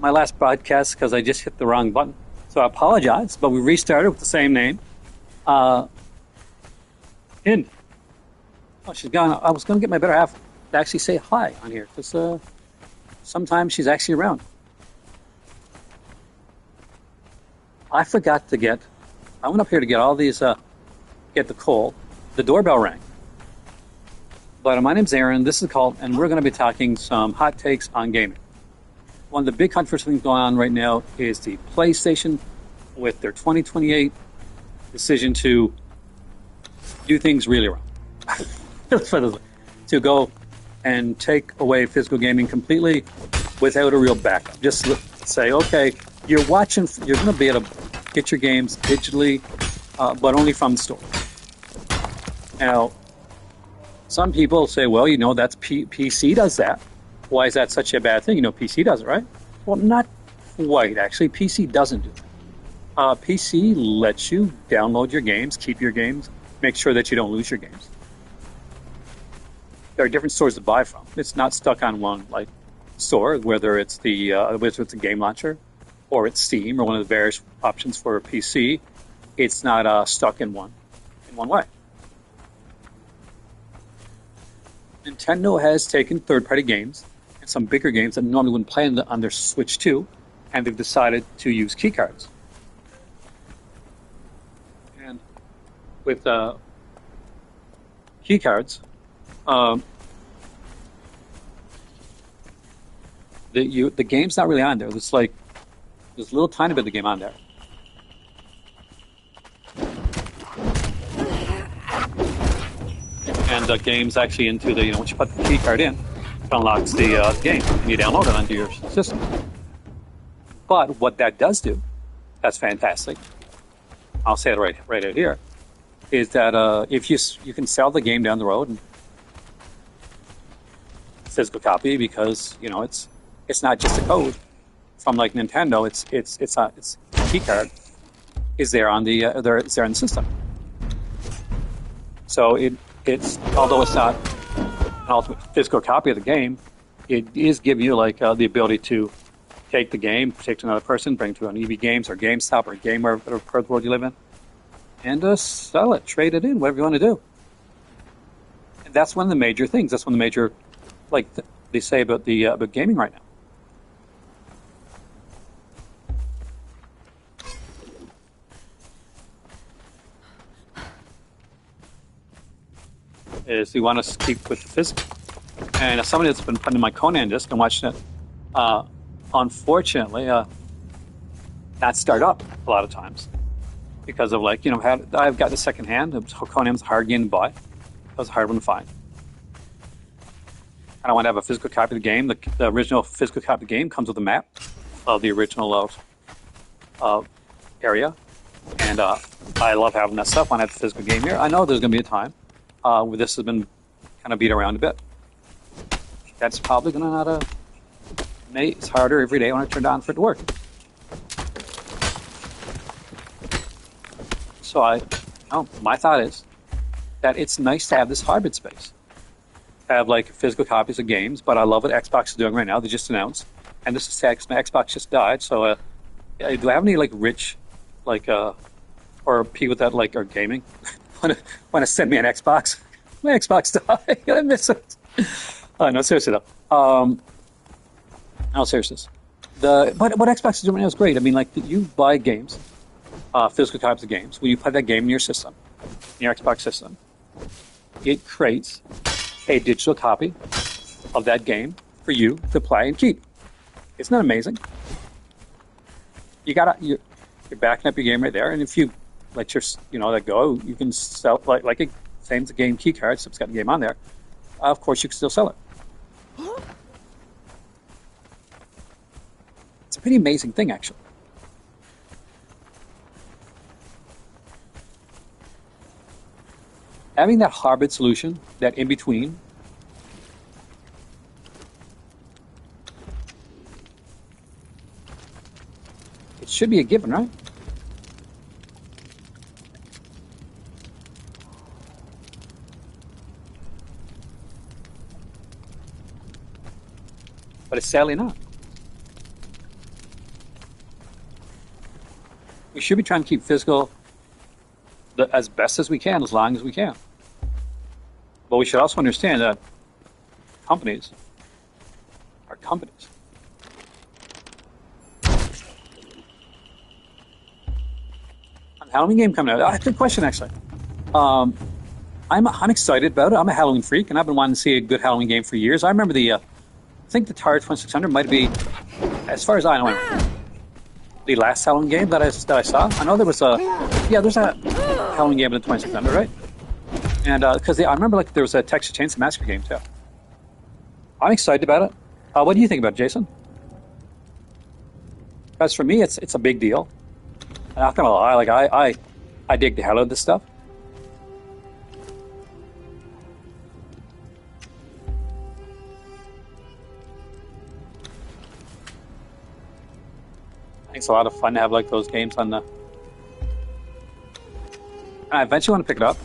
my last broadcast because I just hit the wrong button. So I apologize, but we restarted with the same name. Hind. Oh, she's gone. I was going to get my better half to actually say hi on here because sometimes she's actually around. I forgot to get. I went up here to get all these. Get the coal. The doorbell rang. But my name's Aaron. This is Cult, and we're going to be talking some hot takes on gaming. One of the big controversial things going on right now is the PlayStation with their 2028 decision to do things really wrong. To go and take away physical gaming completely without a real backup. Just say, okay, you're going to be able to get your games digitally, but only from the store. Now, some people say, well, that's PC does that. Why is that such a bad thing? PC does it, right? Well, not quite, actually. PC doesn't do that. PC lets you download your games, keep your games, make sure that you don't lose your games. There are different stores to buy from. It's not stuck on one store, whether it's the game launcher or it's Steam or one of the various options for a PC. It's not stuck in one way. Nintendo has taken third-party games and some bigger games that normally wouldn't play on their Switch 2, and they've decided to use keycards. And with keycards, the game's not really on there. There's a little tiny bit of the game on there. And the game's actually into the, once you put the key card in, it unlocks the game, and you download it onto your system. But what that does do, that's fantastic, I'll say it right out here, is that if you can sell the game down the road, and physical copy, because, it's not just a code from Nintendo, it's key card is there on the it's there in the system. So it's although it's not an ultimate physical copy of the game, it is giving you the ability to take the game, take to another person, bring to an EB Games or GameStop or Gamer, whatever part of the world you live in, and sell it, trade it in, whatever you want to do. And that's one of the major things. That's one of the major, they say about about gaming right now. Is we want to keep with the physical. And as somebody that's been putting my Conan disc and watching it, unfortunately, not start up a lot of times because of I've got the second hand. Conan's a hard game to buy. It was a hard one to find. I don't want to have a physical copy of the game. The original physical copy of the game comes with a map of the original area, and I love having that stuff. When I have the physical game here, I know there's going to be a time where this has been kind of beat around a bit. That's probably going to make it harder every day when I turn it on for it to work. So my thought is that it's nice to have this hybrid space. Have physical copies of games, but I love what Xbox is doing right now. They just announced, and this is sad because my Xbox just died. So, do I have any rich, or people that are gaming? Want to send me an Xbox? My Xbox died. I miss it. No, seriously though. No, seriously. But what Xbox is doing right now is great. I mean, you buy games, physical copies of games. When you put that game in your system, in your Xbox system, it creates a digital copy of that game for you to play and keep. Isn't that amazing? You're backing up your game right there, and if you let let go, you can sell same as a game key card, so it's got the game on there. Of course, you can still sell it. It's a pretty amazing thing, actually. Having that hybrid solution, that in between, it should be a given, right? But it's sadly not. We should be trying to keep physical as best as we can, as long as we can. But we should also understand that companies are companies. Halloween game coming out. Good question, actually. Um, I'm excited about it. I'm a Halloween freak, and I've been wanting to see a good Halloween game for years. I remember I think the Atari 2600 might be, as far as I know, the last Halloween game that I saw. I know there was there's a Halloween game in the 2600, right? And because I remember like there was a Texas Chainsaw Massacre game too. I'm excited about it. What do you think about it, Jason? Because for me, it's a big deal. I'm not gonna lie, like I dig the hell out of this stuff. I think it's a lot of fun to have like those games on the. And I eventually want to pick it up,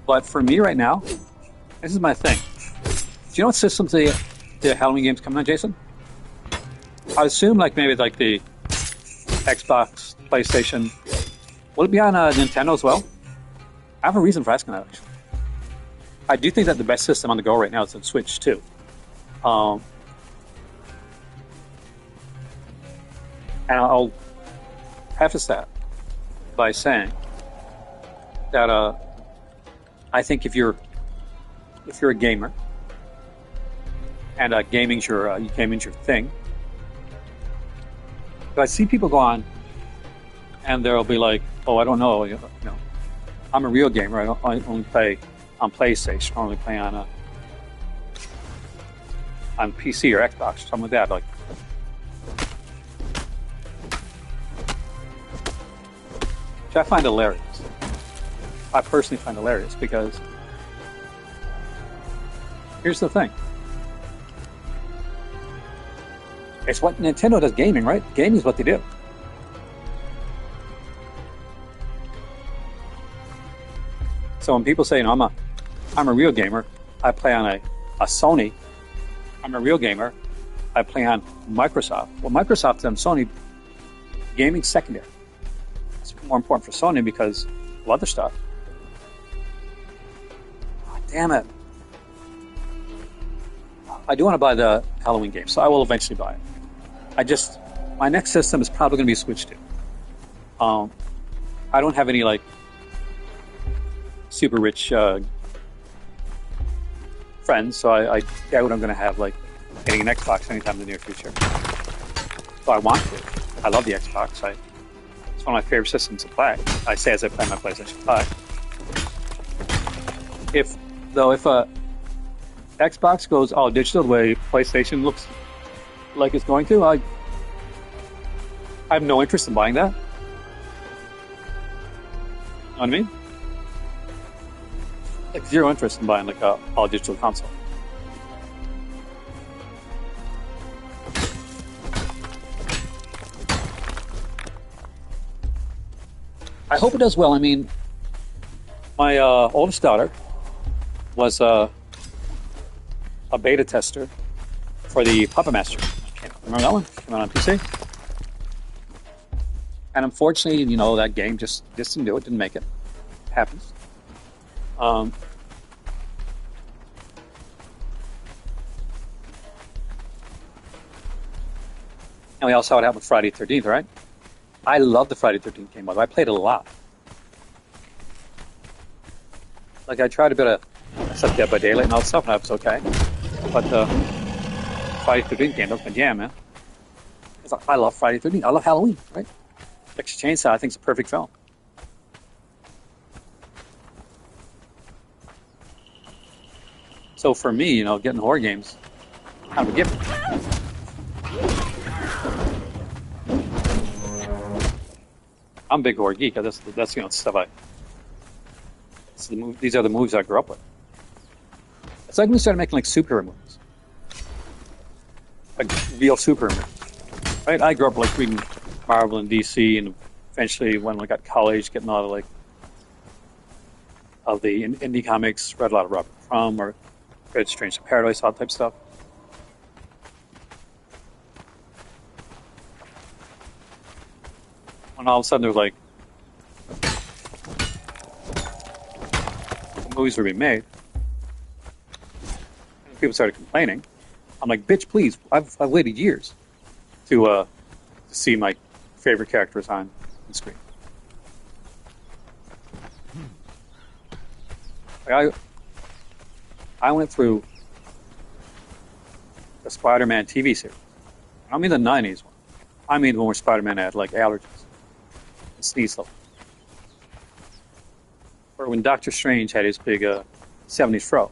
but for me right now, this is my thing. Do you know what systems the Halloween games coming on, Jason? I assume like maybe like the Xbox, PlayStation. Will it be on Nintendo as well? I have a reason for asking that, actually. I do think that the best system on the go right now is the Switch 2. And I'll preface that by saying that I think if you're a gamer and gaming's your thing, I see people go on and they'll be like, "Oh, I don't know, I'm a real gamer. I only play on PlayStation. I only play on PC or Xbox or something like that." Like, which I find hilarious. I personally find hilarious because here's the thing. It's what Nintendo does gaming, right? Gaming is what they do. So when people say, I'm a real gamer, I play on a Sony. I'm a real gamer, I play on Microsoft. Well, Microsoft and Sony, gaming's secondary. It's more important for Sony because of other stuff. Oh, damn it. I do want to buy the Halloween game, so I will eventually buy it. My next system is probably going to be Switch 2. I don't have any like super rich friends, so I doubt I'm going to have like getting an Xbox anytime in the near future. So I want to. I love the Xbox. It's one of my favorite systems to play. I say as I play my PlayStation 5. If Xbox goes all digital the way PlayStation looks like it's going to, I have no interest in buying that. You know what I mean? Like zero interest in buying like a all digital console. I hope it does well. I mean, my oldest daughter was a beta tester for the Puppet Master. Remember that one? Came out on PC. And unfortunately, that game just didn't do it, didn't make it. It happens. And we all saw what happened with Friday the 13th, right? I love the Friday the 13th game, by the way. I played it a lot. Like, I tried a bit of Dead by Daylight and all that stuff, and that was okay. But Friday the 13th game, that was my jam, man. I love Friday the 13th. I love Halloween, right? Texas Chainsaw, I think, is a perfect film. So for me, getting horror games, kind of a gift. I'm a big horror geek. That's stuff these are the movies I grew up with. It's like when we started making like superhero movies, like real superhero movies, right? I grew up like reading Marvel and DC, and eventually when I got to college, getting a lot of the indie comics, read a lot of Robert Crumb or read Strange in Paradise, all that type of stuff. when all of a sudden there was like movies were being made, and people started complaining. I'm like, bitch, please! I've waited years to see my favorite characters on screen. Like I went through the Spider-Man TV series. I don't mean the '90s one. I mean the one where Spider-Man had like allergies and sneeze level. Or when Doctor Strange had his big '70s fro.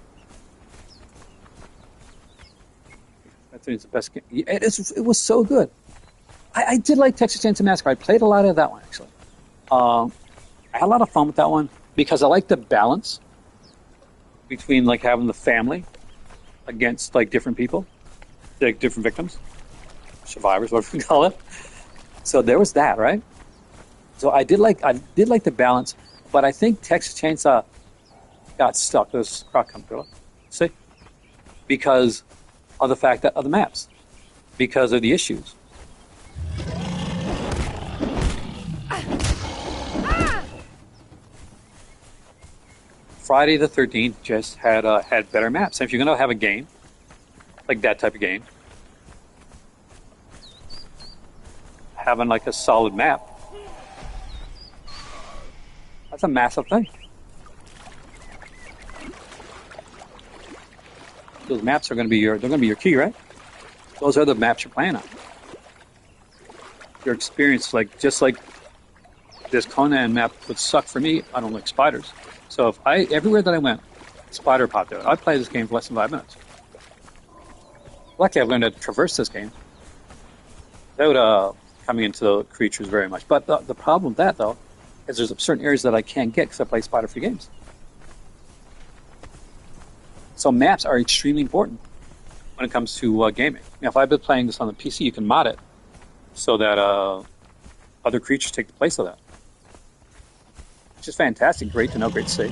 I think it's the best game. It was so good. I did like Texas Chainsaw Massacre. I played a lot of that one actually. I had a lot of fun with that one because I like the balance between like having the family against like different people, like different victims, survivors, whatever we call it. So there was that, right? So I did like the balance, but I think Texas Chainsaw got stuck. There's croc come through. See, because of the fact that of the maps, because of the issues. Friday the 13th just had better maps. And if you're going to have a game, like that type of game, having like a solid map, that's a massive thing. Those maps are going to be your key, right? Those are the maps you're playing on. Your experience, like just like this Conan map would suck for me. I don't like spiders. So if everywhere that I went, spider popped out. I'd play this game for less than 5 minutes. Luckily, I've learned to traverse this game without coming into the creatures very much. But the problem with that, though, is there's certain areas that I can't get because I play spider-free games. So maps are extremely important when it comes to gaming. Now, if I've been playing this on the PC, you can mod it so that other creatures take the place of that. Which is fantastic. Great to know. Great to see.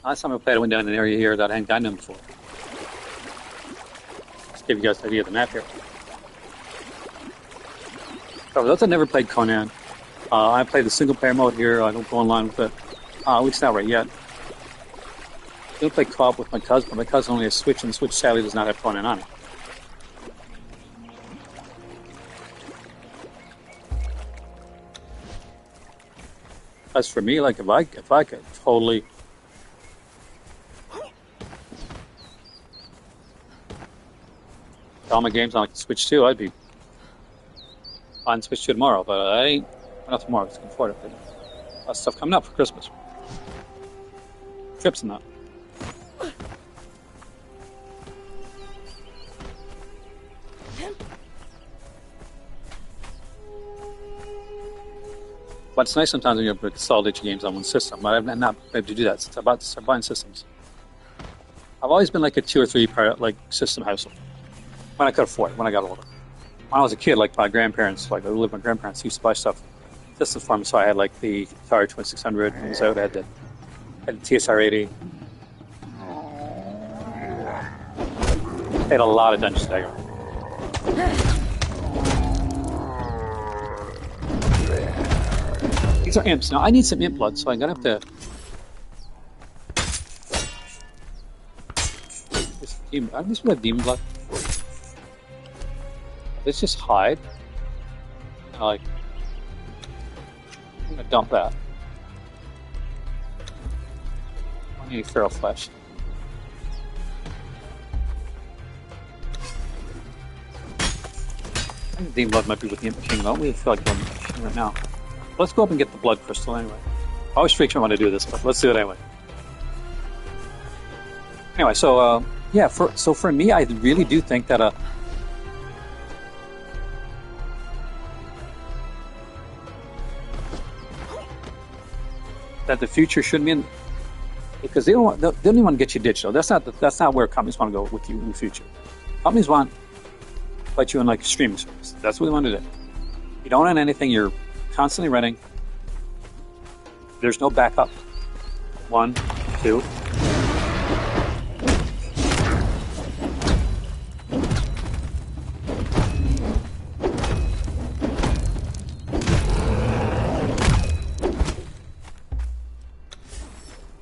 Last time I played, I went down an area here that I hadn't gotten in before. Just give you guys an idea of the map here. So for those that never played Conan, I played the single player mode here. I don't go online with it. At least not right yet. I don't play co-op with my cousin, but my cousin only has Switch, and the Switch sadly does not have Conan on it. As for me, like if I could totally all my games on like Switch 2, I'd be on Switch 2 tomorrow, but I ain't. Not tomorrow, because I can afford it. But a lot of stuff coming up for Christmas. Trips and that. But it's nice sometimes when you consolidate your games on one system. But I've not been able to do that since I'm about to start buying systems. I've always been like a 2 or 3 like system household. When I could afford it, when I got older. When I was a kid, like my grandparents, like I lived with my grandparents, used to buy stuff, systems for me. So I had like the Atari 2600, and so I had the TSR-80. I had a lot of Dungeons & Dragons. These are imps. Now I need some imp blood, so I'm gonna have to. This would have demon blood. Let's just hide. I'm gonna dump that. I need feral flesh. I think demon blood might be with the Imp King, though. We feel like going to the King right now. Let's go up and get the blood crystal anyway. Always freaks me when I do this, but let's do it anyway. Anyway, so yeah, for me, I really do think that that the future shouldn't be in, because they don't even want to get you digital. That's not where companies want to go with you in the future. Companies want to put you in like a streaming service. That's what they want to do. You don't own anything. You're constantly renting. There's no backup. 1, 2.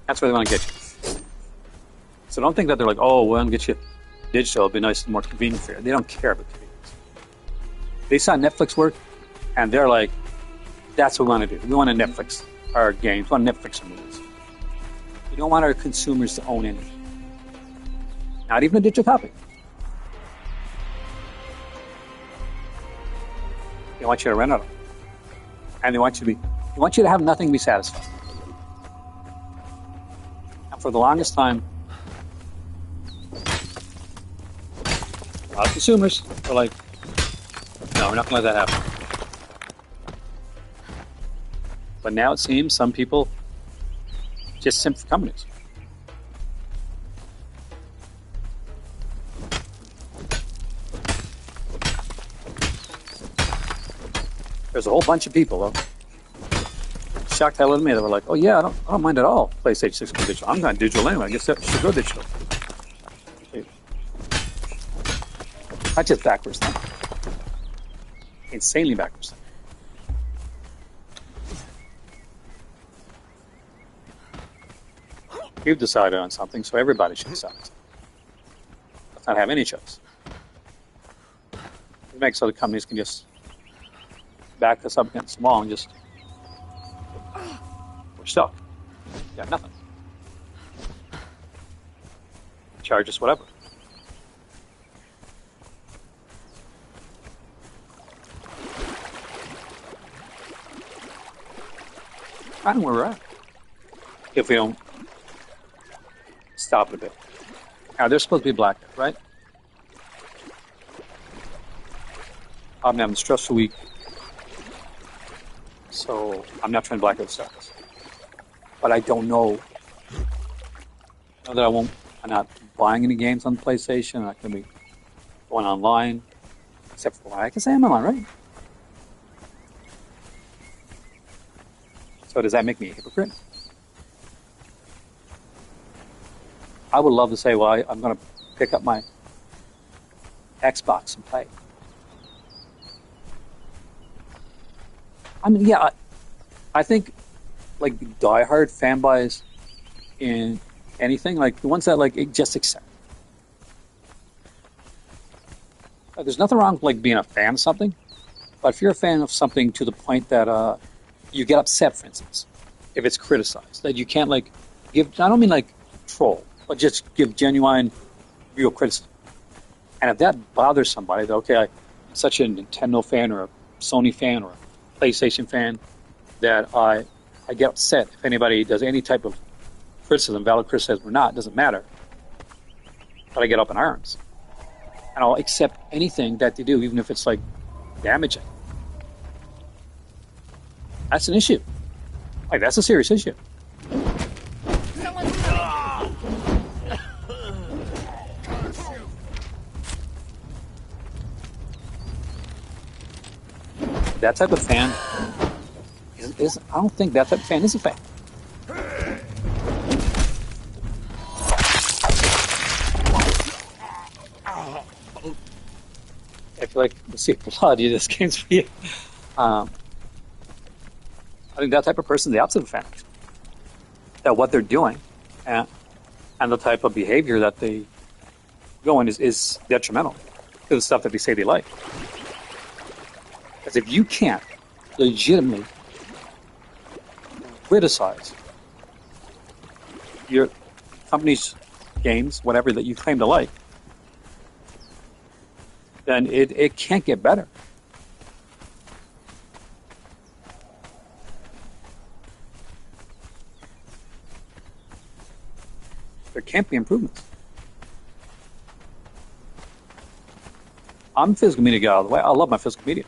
That's where they want to get you. So don't think that they're like, oh, we're going to get you digital. It'll be nice and more convenient for you. They don't care about convenience. They saw Netflix work, and they're like, that's what we want to do. We want to Netflix our games. We want to Netflix our movies. We don't want our consumers to own anything. Not even a digital copy. They want you to rent it. And they want you to have nothing to be satisfied. And for the longest time, a lot of consumers are like, no, we're not going to let that happen. But now it seems some people just simp for companies. There's a whole bunch of people, though, shocked hell out of me. They were like, oh yeah, I don't mind at all PlayStation 6 going digital. I'm not digital anyway. I guess it should go digital. That's just backwards then. Insanely backwards then. You've decided on something, so everybody should decide. Let's not have any choice. It makes other companies can just back us up against the wall and just, we're stuck. Got nothing. Charge us whatever. I don't know where we're at if we don't stop it a bit. Now, there's supposed to be black, right? I'm having a stressful week, so I'm not trying to black out stuff. But I don't know. I know that I'm not buying any games on the PlayStation. I'm not going to be going online, except for I can say I'm online, right? So does that make me a hypocrite? I would love to say, well, I'm going to pick up my Xbox and play. I mean, yeah, I think like diehard fanboys in anything, like the ones that like just accept. There's nothing wrong with like being a fan of something, but if you're a fan of something to the point that you get upset, for instance, if it's criticized, that you can't like give, I don't mean like troll, but just give genuine, real criticism. And if that bothers somebody, that okay, I'm such a Nintendo fan or a Sony fan or a PlayStation fan that I get upset if anybody does any type of criticism, valid criticism or not, doesn't matter. But I get up in arms. And I'll accept anything that they do, even if it's like damaging. That's an issue. Like, that's a serious issue. That type of fan is I don't think that type of fan is a fan. I feel like the see blood, you just can't speak. I think that type of person is the opposite of a fan. That what they're doing and the type of behavior that they go in is detrimental to the stuff that they say they like. Because if you can't legitimately criticize your company's games, whatever that you claim to like, then it can't get better. There can't be improvements. I'm a physical media guy all the way. I love my physical media.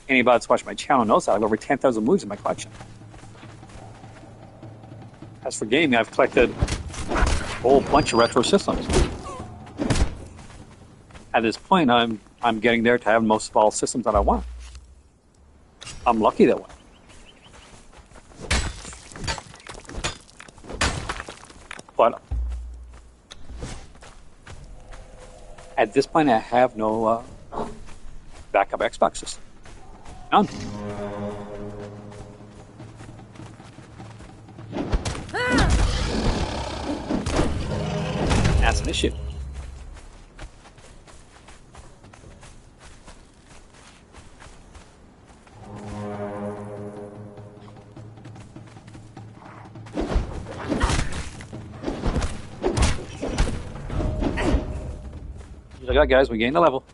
Anybody that's watched my channel knows that I have over 10,000 movies in my collection. As for gaming, I've collected a whole bunch of retro systems. At this point, I'm getting there to have most of all systems that I want. I'm lucky that way. But at this point, I have no backup Xbox system. None. That's an issue. Look at that, guys. We gained a level.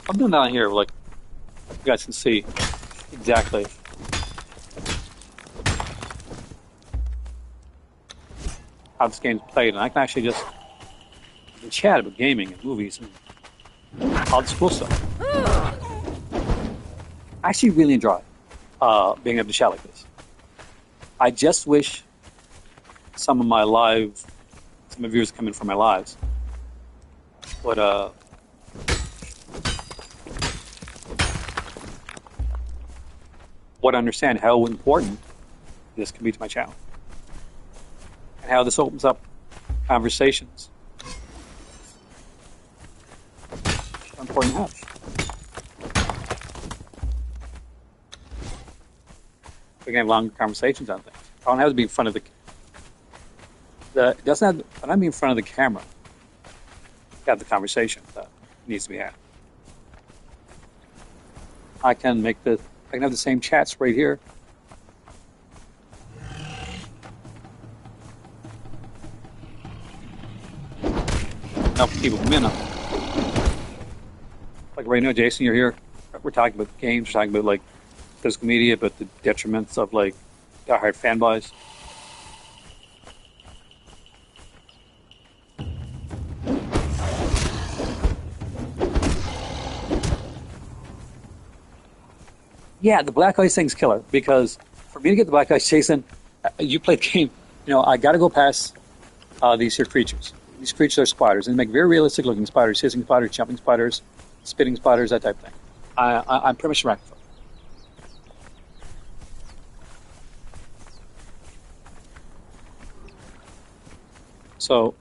I'm doing down here, like you guys can see exactly how this game's played, and I can actually just chat about gaming and movies and all this cool stuff. I actually really enjoy being able to chat like this. I just wish some of the viewers come in from my lives would understand how important this can be to my channel and how this opens up conversations. How important to have. We can have longer conversations on things. I don't have to be in front of it doesn't have. When I'm in front of the camera, have the conversation that needs to be had. I can have the same chats right here. Enough people come in. Like right now, Jason, you're here. We're talking about games. We're talking about like physical media, but the detriments of like diehard fanboys. Yeah, the Black Ice thing's killer because for me to get the Black Ice, Jason, you played the game. I got to go past these here creatures. These creatures are spiders, and they make very realistic looking spiders, hissing spiders, jumping spiders, spitting spiders, that type of thing. I'm pretty much arachnophobe. So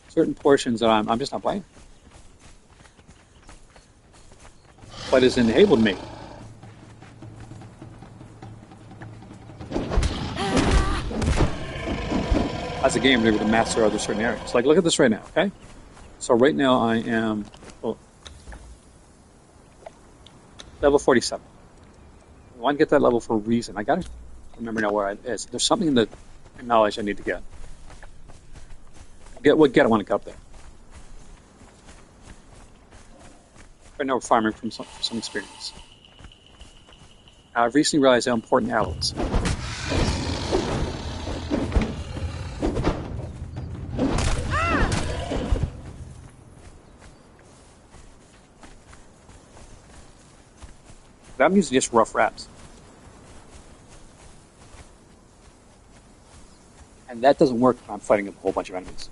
certain portions that I'm just not playing. But has enabled me as a gamer able to master other certain areas. Like look at this right now, okay? So right now I am level 47. I want to get that level for a reason. I gotta remember now where it is. There's something in the knowledge I need to get. I want to get up there. Right now we're farming from some experience. I've recently realized how important alloys. I'm using just rough wraps. And that doesn't work when I'm fighting a whole bunch of enemies.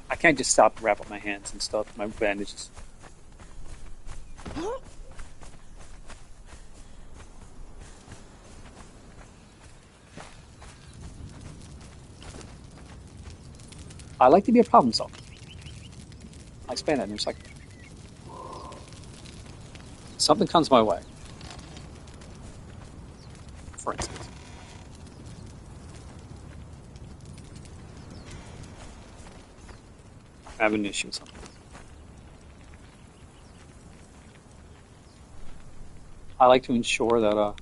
I can't just stop and wrap up my hands and stuff, my bandages. I like to be a problem solver. I'll explain that in a second. Something comes my way. For instance. I have an issue with something. I like to ensure that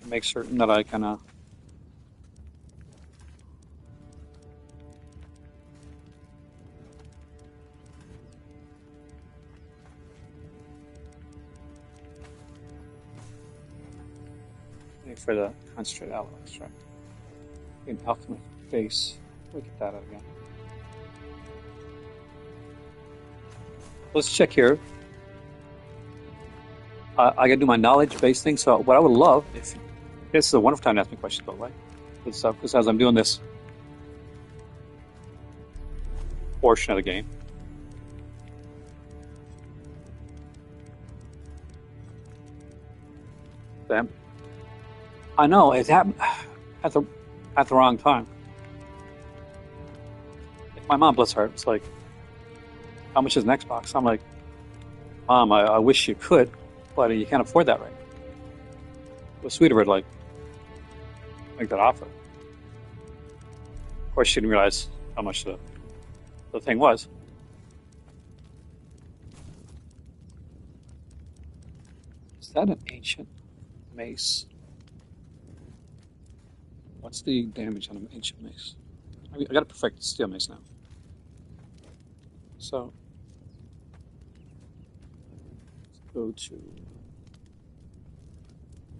make certain that I can. For the concentrate alloy extract. In alchemy base. We'll get that out again. Let's check here. I gotta do my knowledge based thing. So what I would love, if this is a wonderful time to ask me questions, by the way, because as I'm doing this portion of the game, then I know it happened at the wrong time. My mom, bless her, it's like, how much is an Xbox? I'm like, Mom, I wish you could, but you can't afford that right now. It was sweet of her to like make that offer. Of course, she didn't realize how much the thing was. Is that an ancient mace? What's the damage on an ancient mace? I got a perfect steel mace now. So let's go to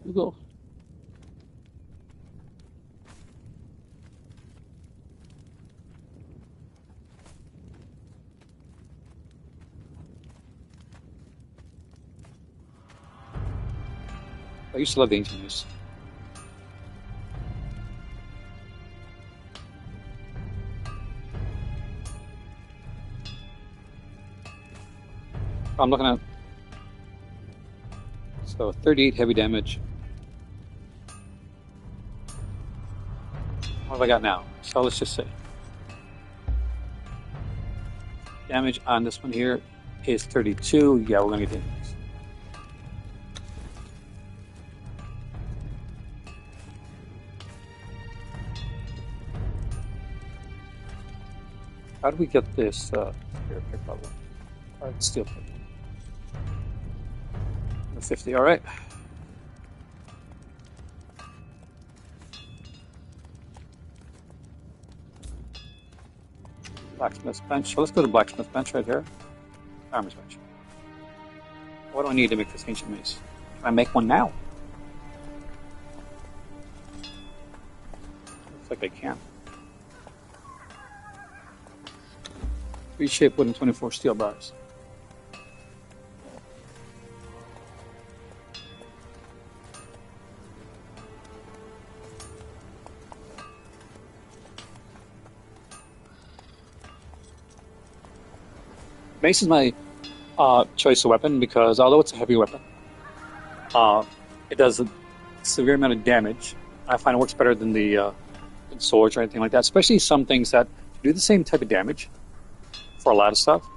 Google. I used to love the ancient mace. I'm looking at, so 38 heavy damage. What have I got now? So let's just say damage on this one here is 32. Yeah, we're gonna get damage. How do we get this here pick level? All right, steel pick. 50, all right. Blacksmith's bench. So let's go to blacksmith's bench right here. Armor's bench. What do I need to make this ancient mace? Can I make one now? Looks like I can. Reshape wooden 24 steel bars. Mace is my choice of weapon because although it's a heavy weapon, it does a severe amount of damage. I find it works better than the swords or anything like that, especially some things that do the same type of damage for a lot of stuff.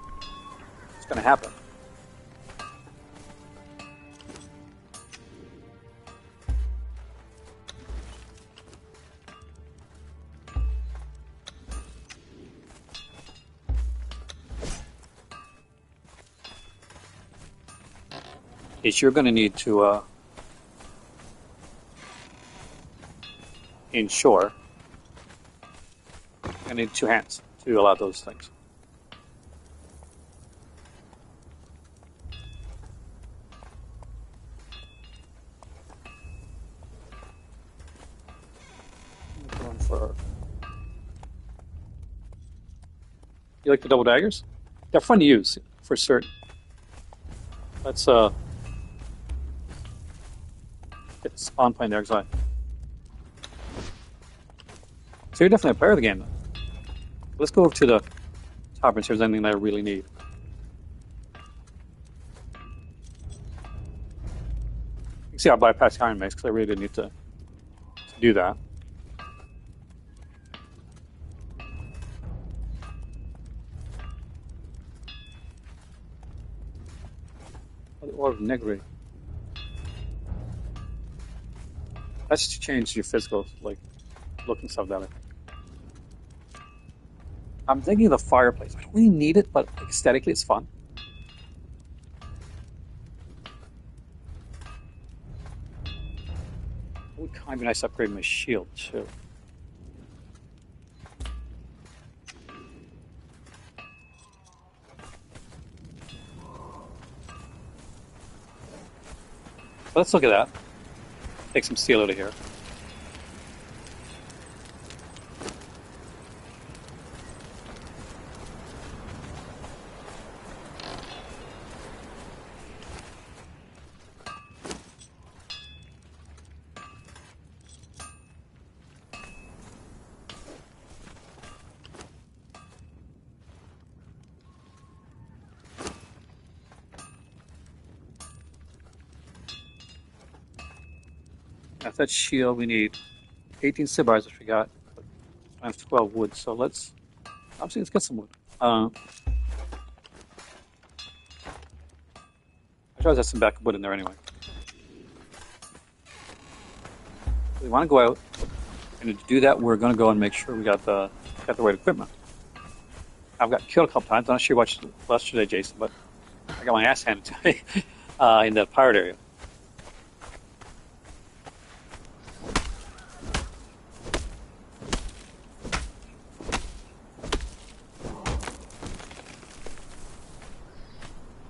It's going to happen. Is you're going to need to ensure I need two hands to allow those things. Going for, you like the double daggers? They're fun to use for certain. Let's get the spawn point there, because so you're definitely a player of the game, though. Let's go over to the top and see if there's anything that I really need. You can see I bypassed Iron Mace because I really didn't need to do that. The Orb of Negri. That's to change your physical, like, look and stuff that way. I'm thinking of the fireplace. I don't really need it, but aesthetically it's fun. Oh, Might be nice to upgrade my shield too. Let's look at that. Take some steel out of here. That's that shield. We need 18 sibars, which we got. I have 12 wood, so let's get some wood. I always have some backup wood in there anyway. We want to go out, and to do that, we're going to go and make sure we got the right equipment. I've got killed a couple times. I'm not sure you watched yesterday, Jason, but I got my ass handed to me in the pirate area.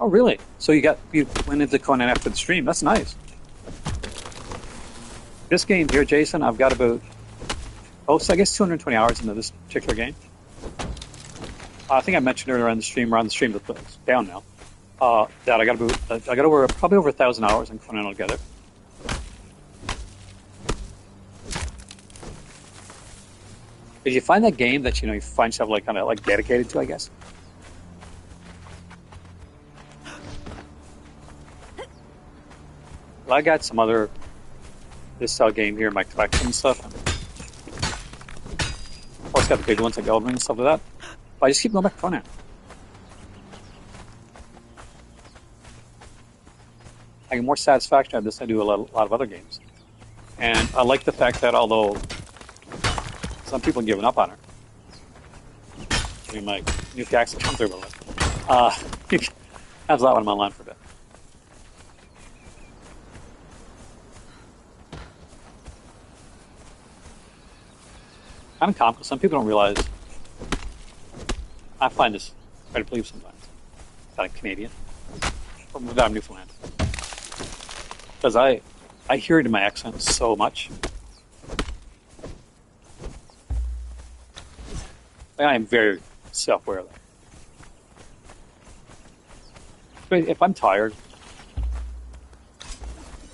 Oh, really? So you went into Conan after the stream. That's nice. This game here, Jason, I've got about, so I guess 220 hours into this particular game. I think I mentioned earlier on the stream, that's down now, that I got probably over 1,000 hours in Conan altogether. Did you find that game that you find yourself kind of dedicated to, I guess? Well, I got some other this game here in my collection and stuff. Of course, got the big ones like Elden Ring and stuff like that. But I just keep going back to Conan. I get more satisfaction out of this than I do a lot of other games. And I like the fact that although some people have given up on her, I mean, my new pickaxe comes through a little bit. That's that one I'm online for a bit. Kind of comical. Some people don't realize. I find this hard to believe sometimes. Kind of Canadian, from Newfoundland, because I hear it in my accent so much. I am very self-aware of that. But if I'm tired,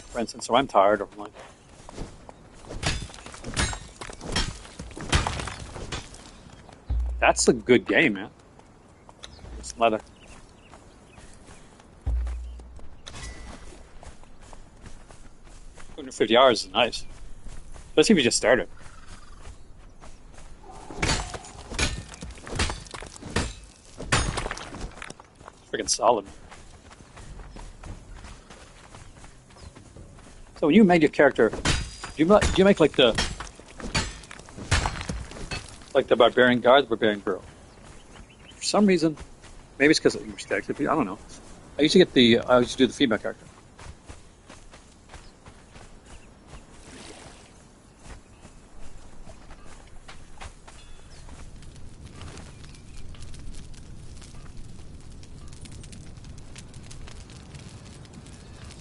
for instance, or I'm tired, or like. That's a good game, man. It's leather. $250 is nice. Especially if you just started. Freaking solid. So when you made your character, do you make like the barbarian guy, the barbarian girl? For some reason, maybe it's because of respect. I don't know. I used to do the female character.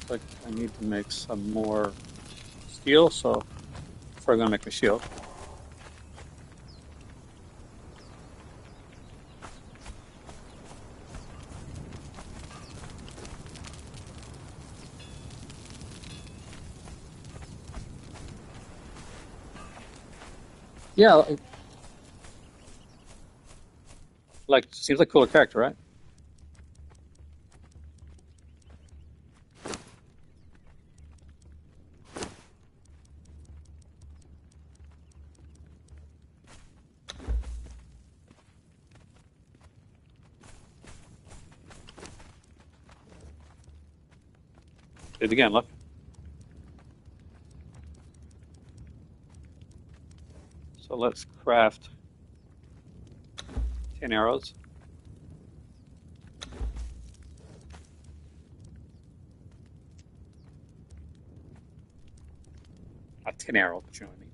Like I need to make some more steel, so before I'm gonna make my shield. Yeah, seems like a cooler character, right? Do it again, look. So let's craft 10 arrows. an arrow, but you know what I mean.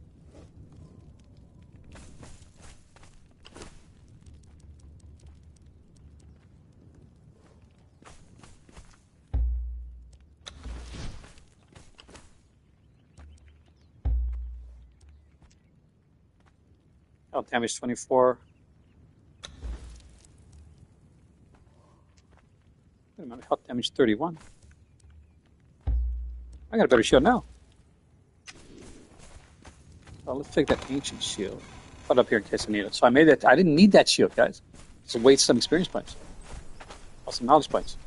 Health damage 24. Wait a minute, health damage 31. I got a better shield now. Well, let's take that ancient shield. Put it up here in case I need it. So I made that. I didn't need that shield, guys. It's a waste of some experience points. Or some knowledge points.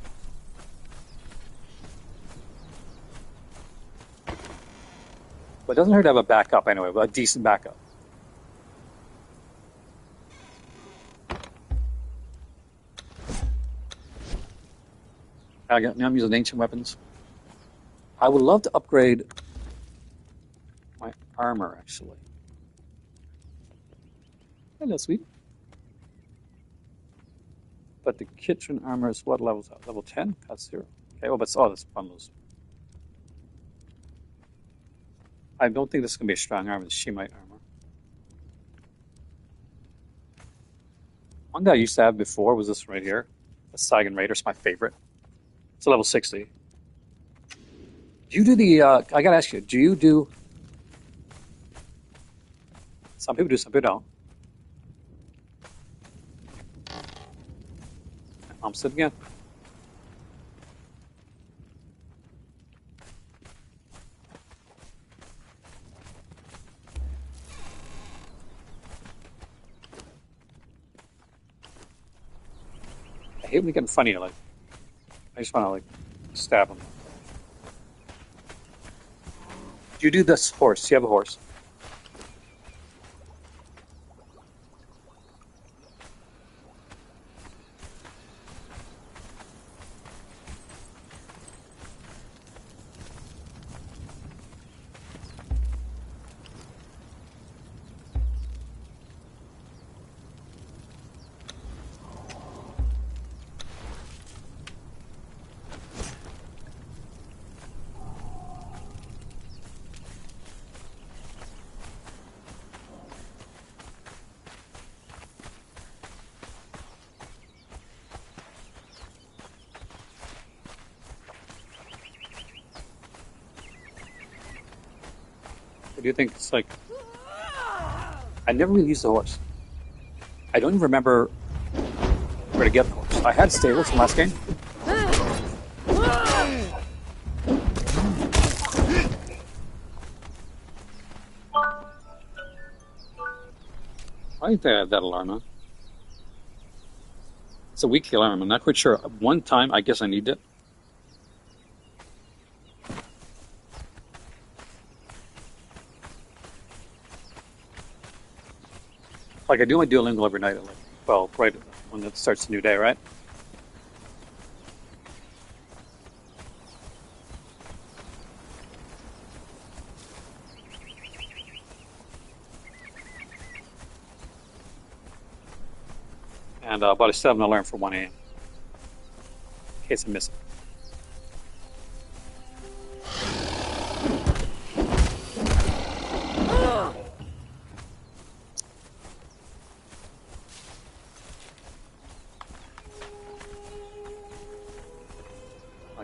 But it doesn't hurt to have a backup anyway, but a decent backup. Now I'm using ancient weapons. I would love to upgrade my armor, actually. Hello, sweet. But the kitchen armor is what level is that? Level 10? That's 0. Okay, well, that's one of those. I don't think this is going to be a strong armor, the Shemite armor. One that I used to have before was this right here. The Saigon Raider. It's my favorite. It's a level 60. Do you do the, I got to ask you, do you do, some people do, some people don't. I'm sitting again. I hate when they get in front of you, like, I just want to, like, stab them. Do you do this horse? Do you have a horse? Or do you think it's like, I never really used the horse. I don't even remember where to get the horse. I had stables from last game. I think I have that alarm on. It's a weekly alarm. I'm not quite sure. One time, I guess I need it. Like I do my Duolingo every night at like, well, right when it starts a new day, right? And but I still have an alarm for 1 a.m. in case I miss it.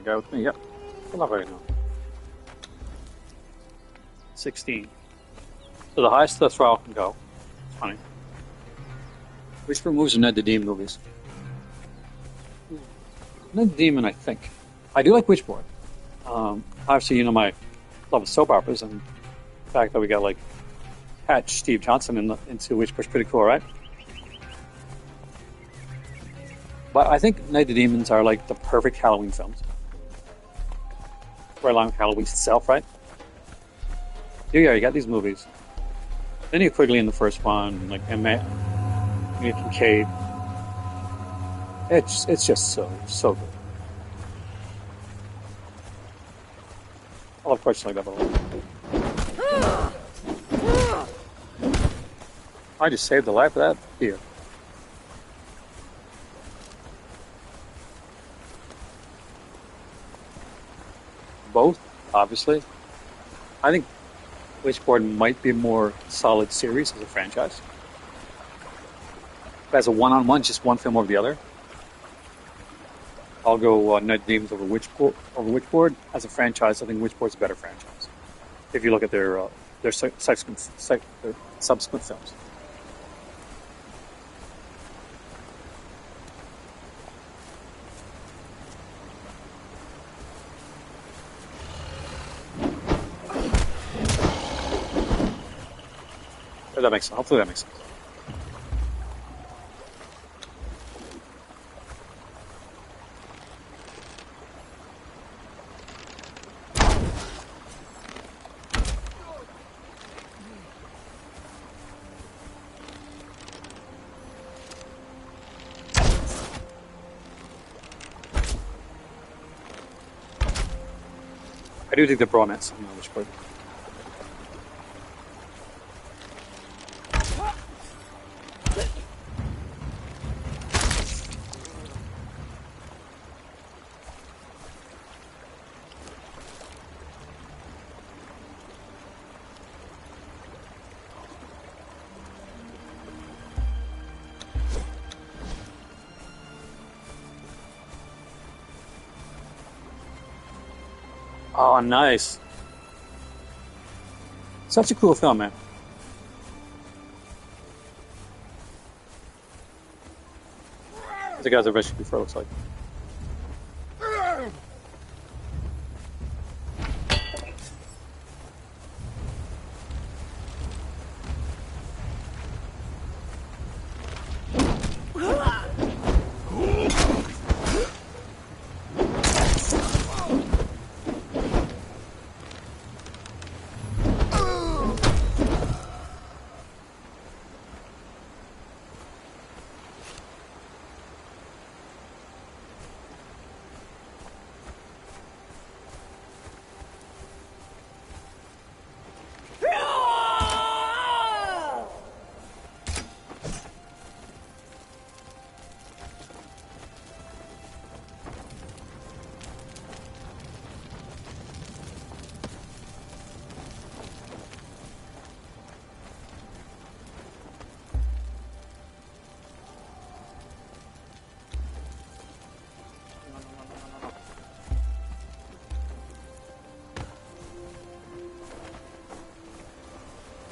Guy with me, yep. I love right now. 16. So the highest the throttle can go. It's funny. Which movies are Ned the Demon movies? Ned the Demon, I think. I do like Witchboard. Obviously, you know my love of soap operas, and the fact that we got like Patch Steve Johnson into Witchboard's pretty cool, right? But I think Night the Demons are like the perfect Halloween films. Right along with Halloween itself, right? Yeah, you got these movies. Then you Quigley in the first one, like Emma Kincaid. It's just so good. I love questions like that. I just saved the life of that deer. Both, obviously. I think Witchboard might be a more solid series as a franchise. But as a one-on-one, just one film over the other, I'll go Night Demons over Witchboard. As a franchise, I think Witchboard's a better franchise. If you look at their subsequent films. That makes sense. Hopefully that makes sense. I do think the bromance on Witchboard. Oh, nice. Such a cool film, man. The guys are rescued before, it looks like.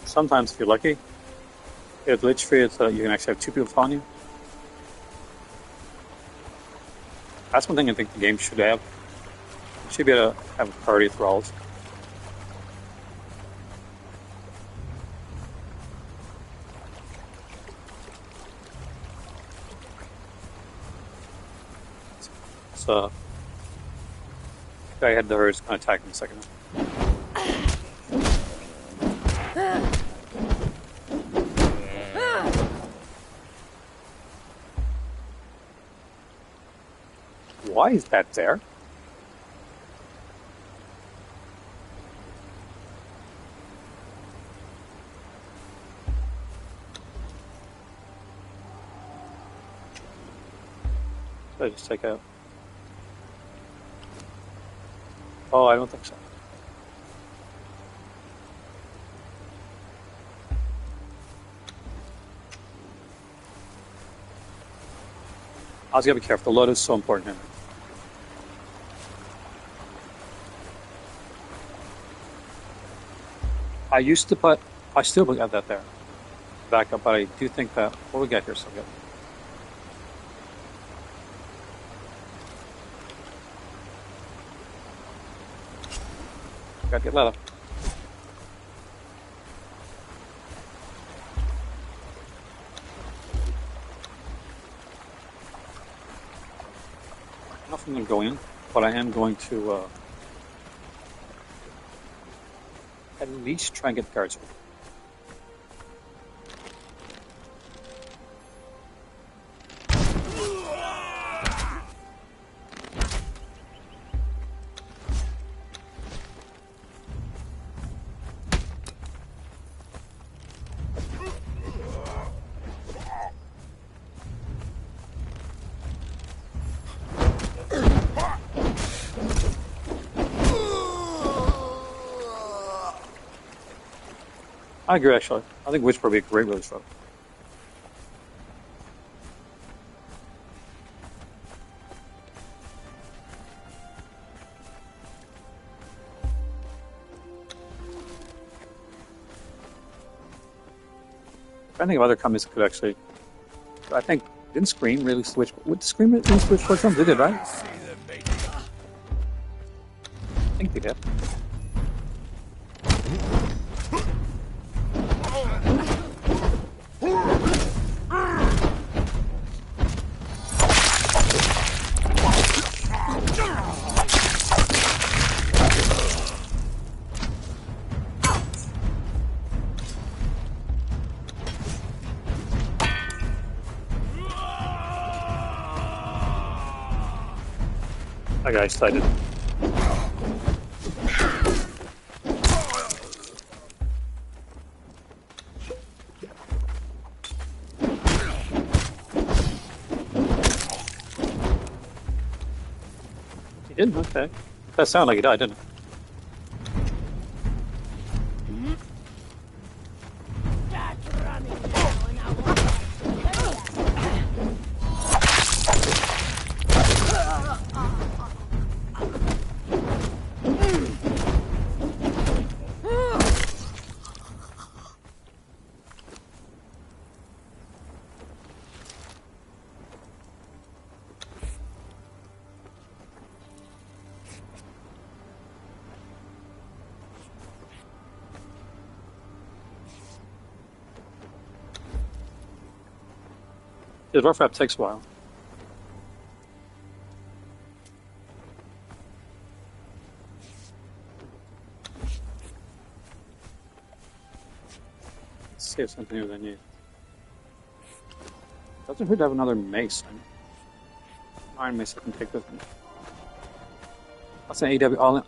Sometimes, if you're lucky, it'll glitch for you so that you can actually have two people following you. That's one thing I think the game should have. You should be able to have a party of thralls. So, guy head to her is going to attack him in a second. Why is that there? Should I just take out? Oh, I don't think so. I was gotta be careful. The load is so important here. I still got that there. Back up, but I do think that what we got here is so good. Gotta get leather. I don't know if I'm going to go in, but I am going to at least try and get the guards over. I agree, actually. I think Witchboard would be a great release for it. I think of other companies that could actually. I think didn't Scream really switch? Would Scream really switch for something? They did, right? I think they did. I got excited. He didn't? Okay. That sounded like he died, didn't it? The rough wrap takes a while. Let's see if something new than you. Doesn't hurt to have another mace. Iron mace I can take with me. That's an AW all in.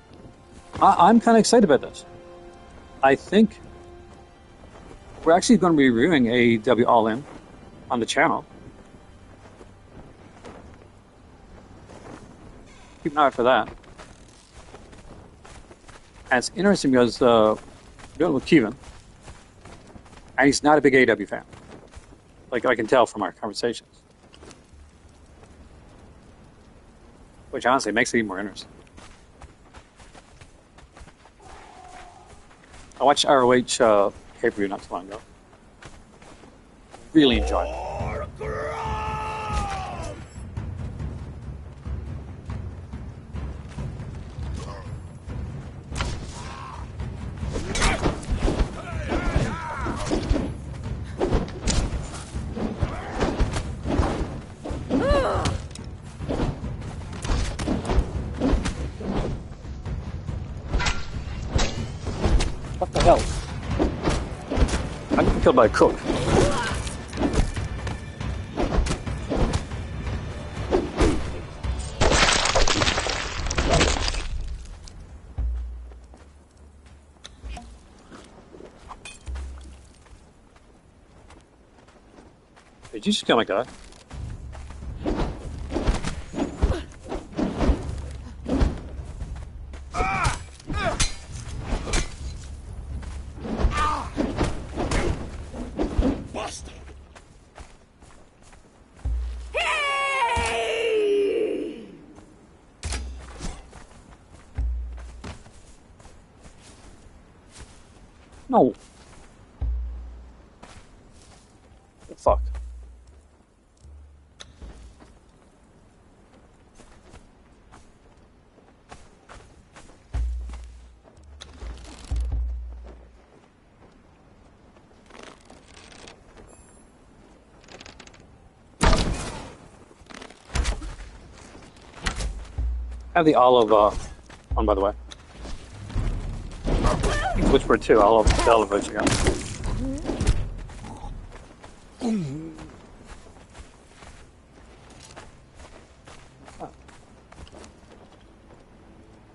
I'm kind of excited about this. I think we're actually going to be reviewing AEW All In on the channel. Keep an eye out for that. And it's interesting because we're doing it with Kevin, and he's not a big AEW fan. Like I can tell from our conversations. Which honestly makes it even more interesting. I watched ROH pay-per-view not too long ago. Really enjoyed it. What the hell? I'm getting killed by a cook. Did you just kill my guy? No. Oh, fuck. I have the olive one, by the way. Witchboard too. I'll have the olive which I got.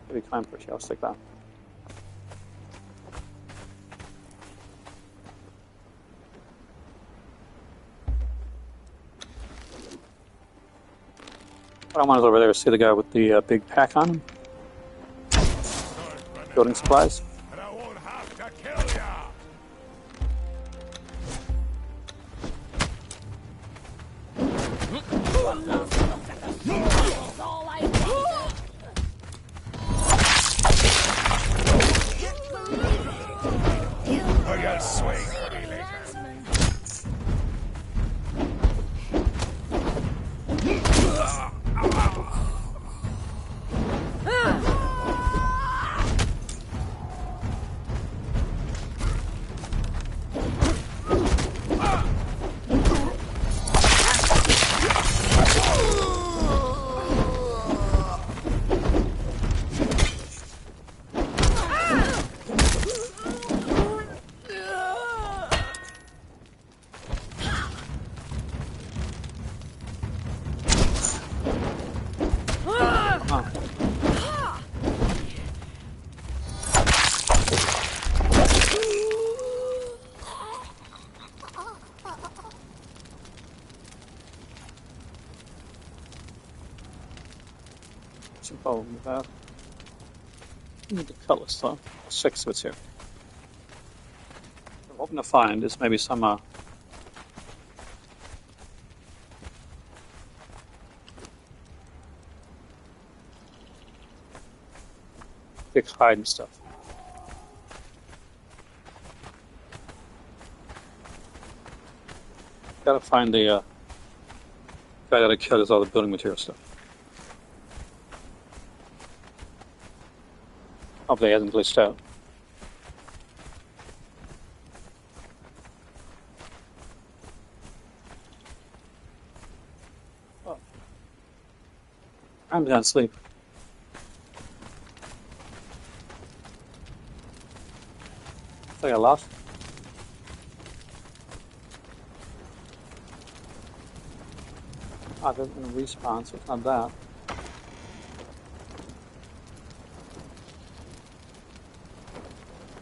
Maybe climb for you. I'll stick that. What I want is over there. See the guy with the big pack on him? Building supplies. And I won't have to kill ya. all I wanted. I got swing. What's the problem with that? Need the color stuff. 6 of it's here. I'm hoping to find is maybe some big hide and stuff. Gotta find the guy that I killed is all the building material stuff. Hopefully he hasn't glitched out. Oh. I'm down asleep. I think I lost. There's a respawn, so it's not that.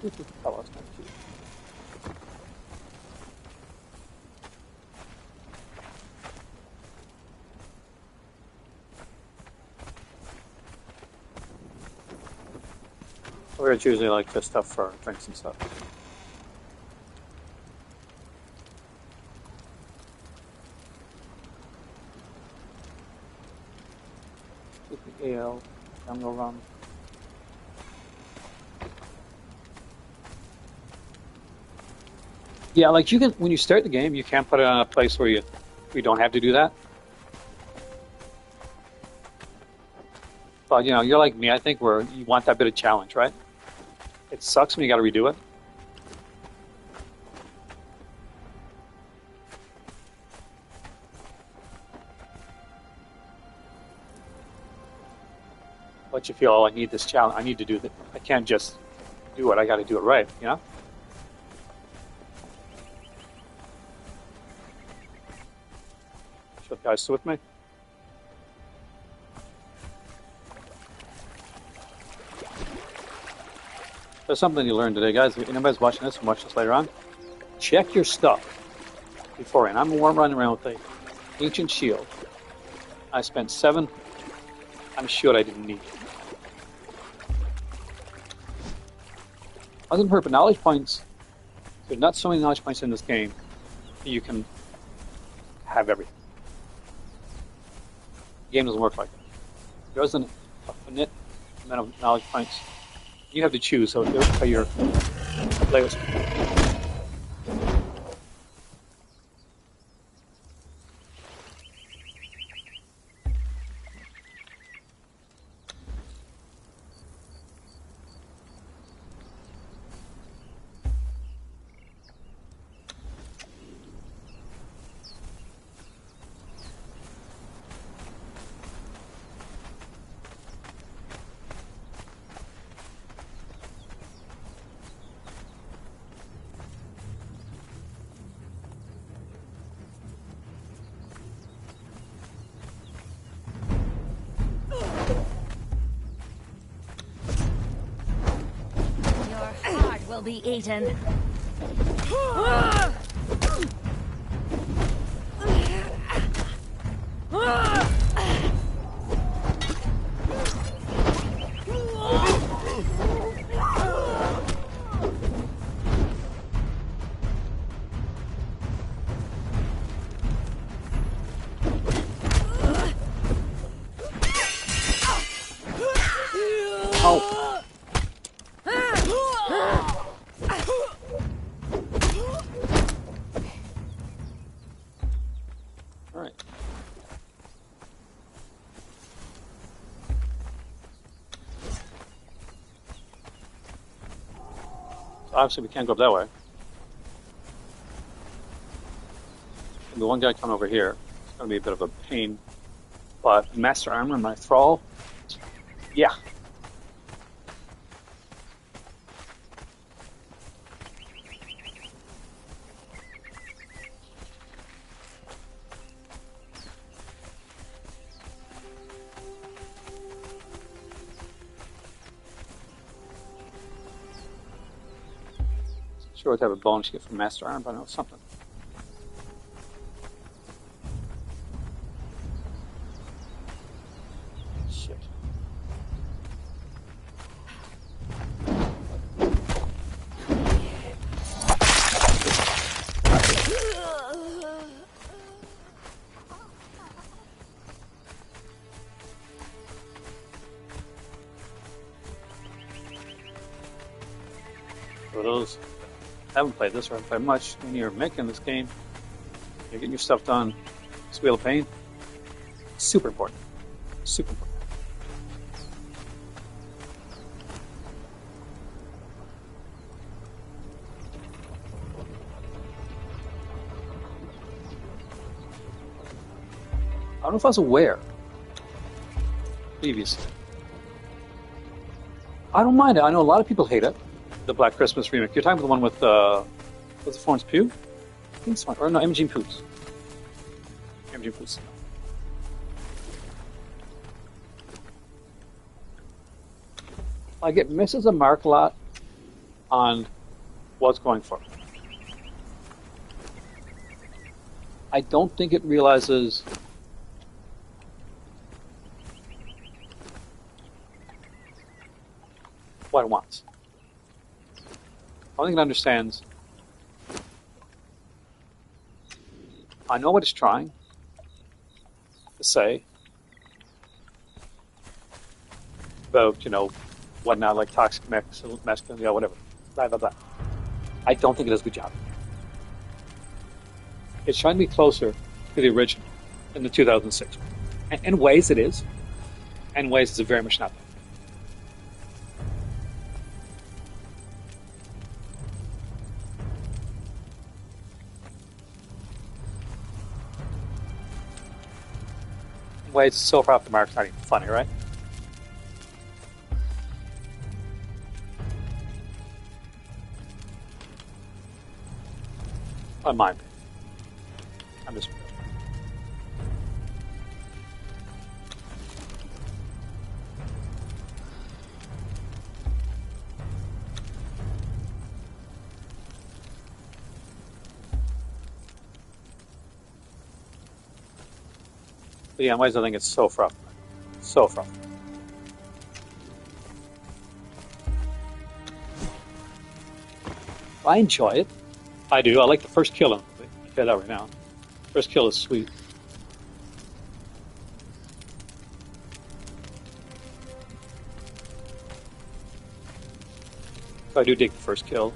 This is the color, it's not cute. Where it's usually like this stuff for drinks and stuff. AL, jungle run. Yeah, like you can when you start the game, you can't put it on a place where you don't have to do that. But you know, you're like me, I think, where you want that bit of challenge, right? It sucks when you got to redo it. But you feel, oh, I need this challenge. I need to do that. I can't just do it. I got to do it right, you know? So, guys, still with me? There's something you learned today, guys. If anybody's watching this and watch this later on, check your stuff beforehand. I'm running around with an ancient shield. I spent 7 on a shield I didn't need. Doesn't hurt, but knowledge points. There's not so many knowledge points in this game that you can have everything. The game doesn't work like that. There isn't a finite amount of knowledge points. You have to choose so your players. Will be eaten. Ow! All right. So obviously, we can't go up that way. And the one guy coming over here, it's going to be a bit of a pain. But Master Armor, my thrall, yeah. Sure what type of bonus you get from Master Armor, but I know it's something. Shit. For those I haven't played this or haven't played much, when you're making this game, you're getting your stuff done. This Wheel of Pain, super important. Super important. I don't know if I was aware previously. I don't mind it. I know a lot of people hate it. The Black Christmas remake. You're talking about the one with was it Florence Pugh? I think it's one, or no, Imogen Poots. Imogen Poots. Like it misses a mark a lot on what's going for. I don't think it realizes what it wants. I don't think it understands. I know what it's trying to say about, whatnot, like toxic masculinity, whatever, blah, blah, blah. I don't think it does a good job. It's trying to be closer to the original in the 2006. And in ways it is. In ways it's very much not that. Ways so far off the mark, it's not even funny, right? On my opinion. I'm just. But yeah, in ways I think it's so far off. So far. I enjoy it. I do. I like the first kill in it. I'll tell you that right now. First kill is sweet. So I do dig the first kill.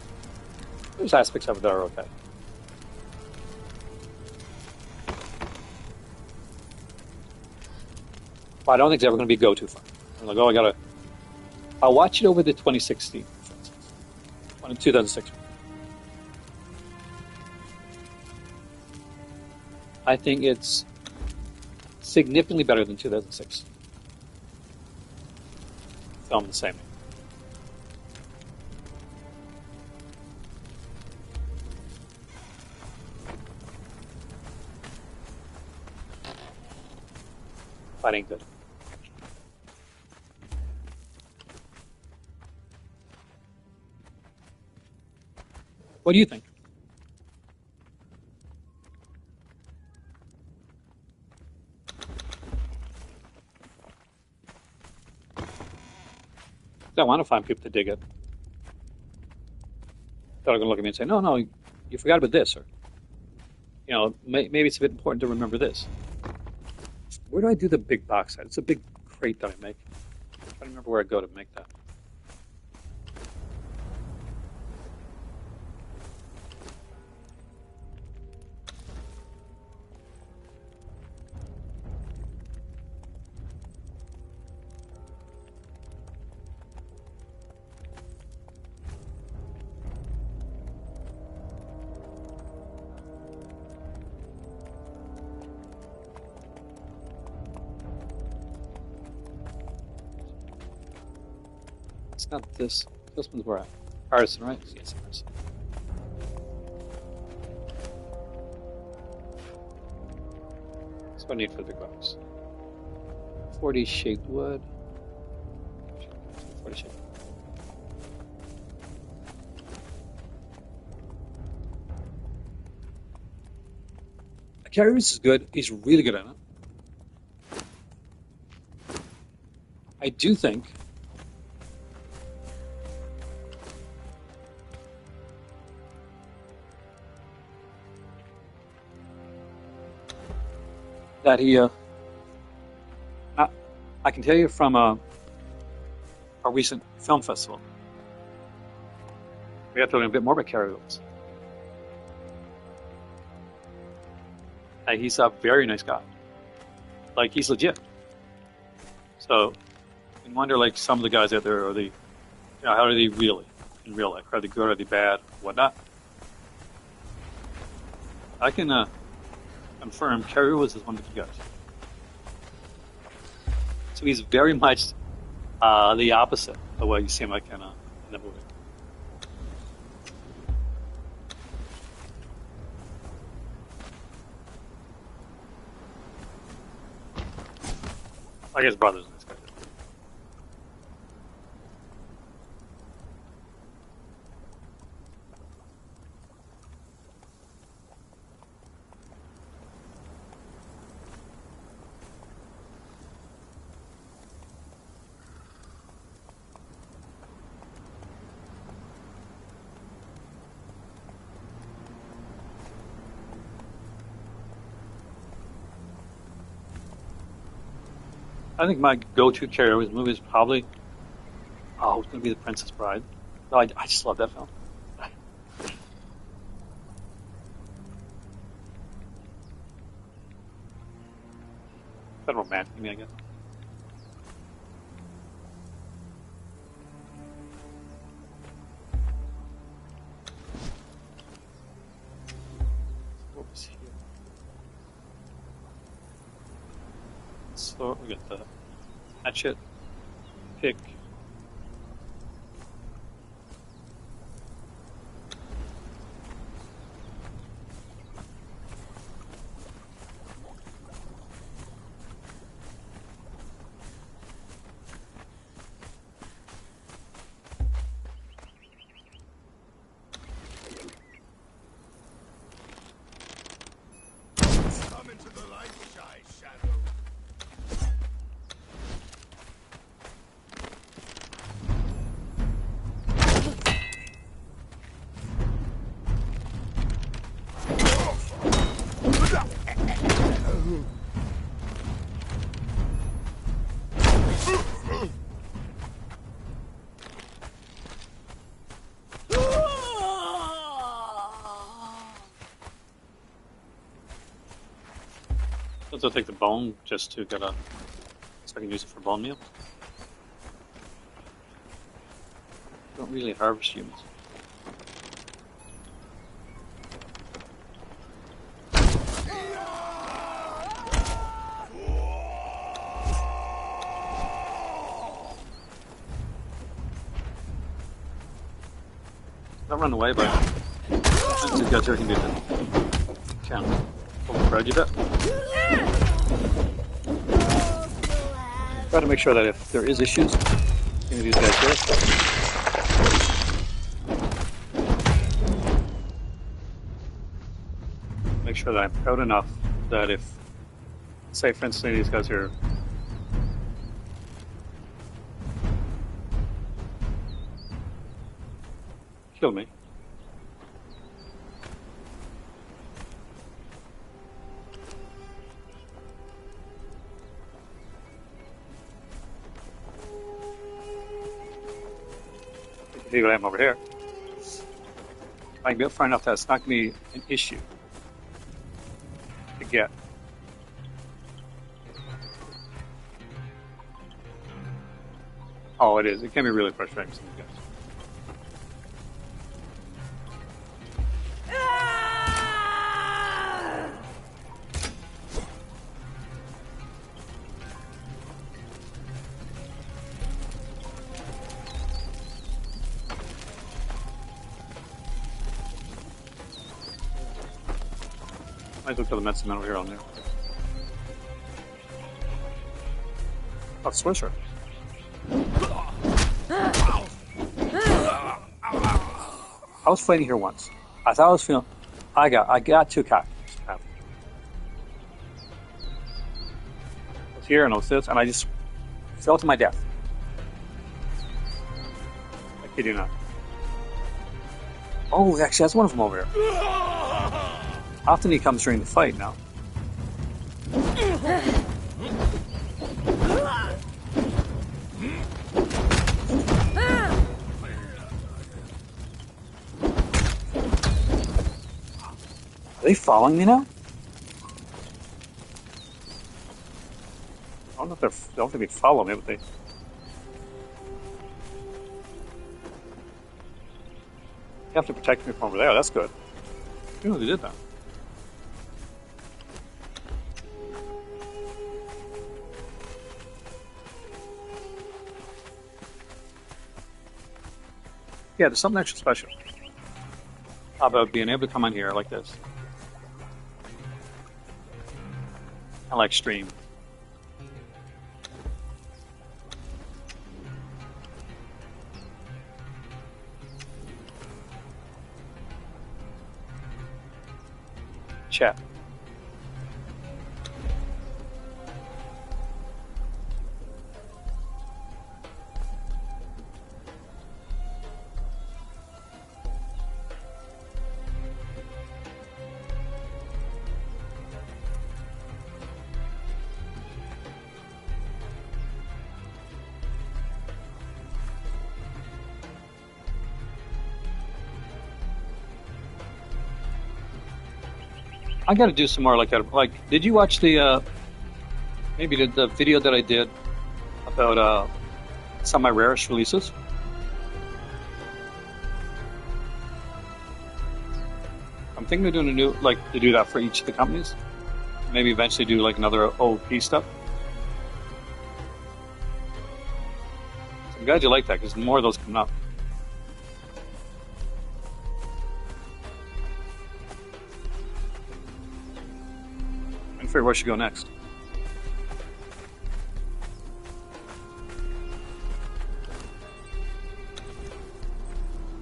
There's aspects of it that are okay. But I don't think it's ever going to be go-to fun. I'm like, oh, I'll watch it over the 2016, for instance. 2006. I think it's significantly better than 2006. Film the same. That ain't good. What do you think? I want to find people to dig it. They're going to look at me and say, no, you forgot about this. Or, maybe it's a bit important to remember this. Where do I do the big box set? It's a big crate that I make. I don't remember where I go to make that. It's not this. This one's where? Artisan, right? Yes, artisan. That's what I need for the big box. 40 shaped wood. 40 shaped. Gary Reese is good. He's really good at it. I do think that he, I can tell you from a recent film festival, we have to learn a bit more about Cary Elwes. He's a very nice guy. Like, he's legit. So, I wonder, like, some of the guys out there, are they, how are they really in real life? Are they good? Are they bad? Whatnot? I can confirm Cary Elwes is one of the good guys. So he's very much the opposite of what you see him like in the movie. I guess brothers in this guy. I think my go-to Cary Elwes movie is probably, it's going to be The Princess Bride. I just love that film. Kind of romantic to me, I guess. What was here? So we got the hatchet, pick. Come into the light, shy shadow. I'll take the bone just to get so I can use it for bone meal. Don't really harvest humans. Don't run away, but once you got there, you can do that. Count. Override you a bit. Try to make sure that if there is issues, any of these guys here, make sure that I'm proud enough that if, say for instance, any of these guys here kill me, see what I am over here. I can get far enough that it's not going to be an issue to get. Oh, it is. It can be really frustrating sometimes. Might look for the medicine over here on there. Oh, Swisher. I was fighting here once. I thought I was feeling. I got two copies. I was here and I was this, and I just fell to my death. I kid you not. Oh, actually, that's one of them over here. Often he comes during the fight now. Are they following me now? I don't know if I don't think they follow me, but they. You have to protect me from over there. That's good. You know they did that. Yeah, there's something extra special about being able to come in here like this and like stream. Chat. I got to do some more like that. Like, did you watch the maybe the video that I did about some of my rarest releases? I'm thinking of doing a new to do that for each of the companies. Maybe eventually do like another OP stuff. So I'm glad you like that because more of those coming up. Figure where should go next.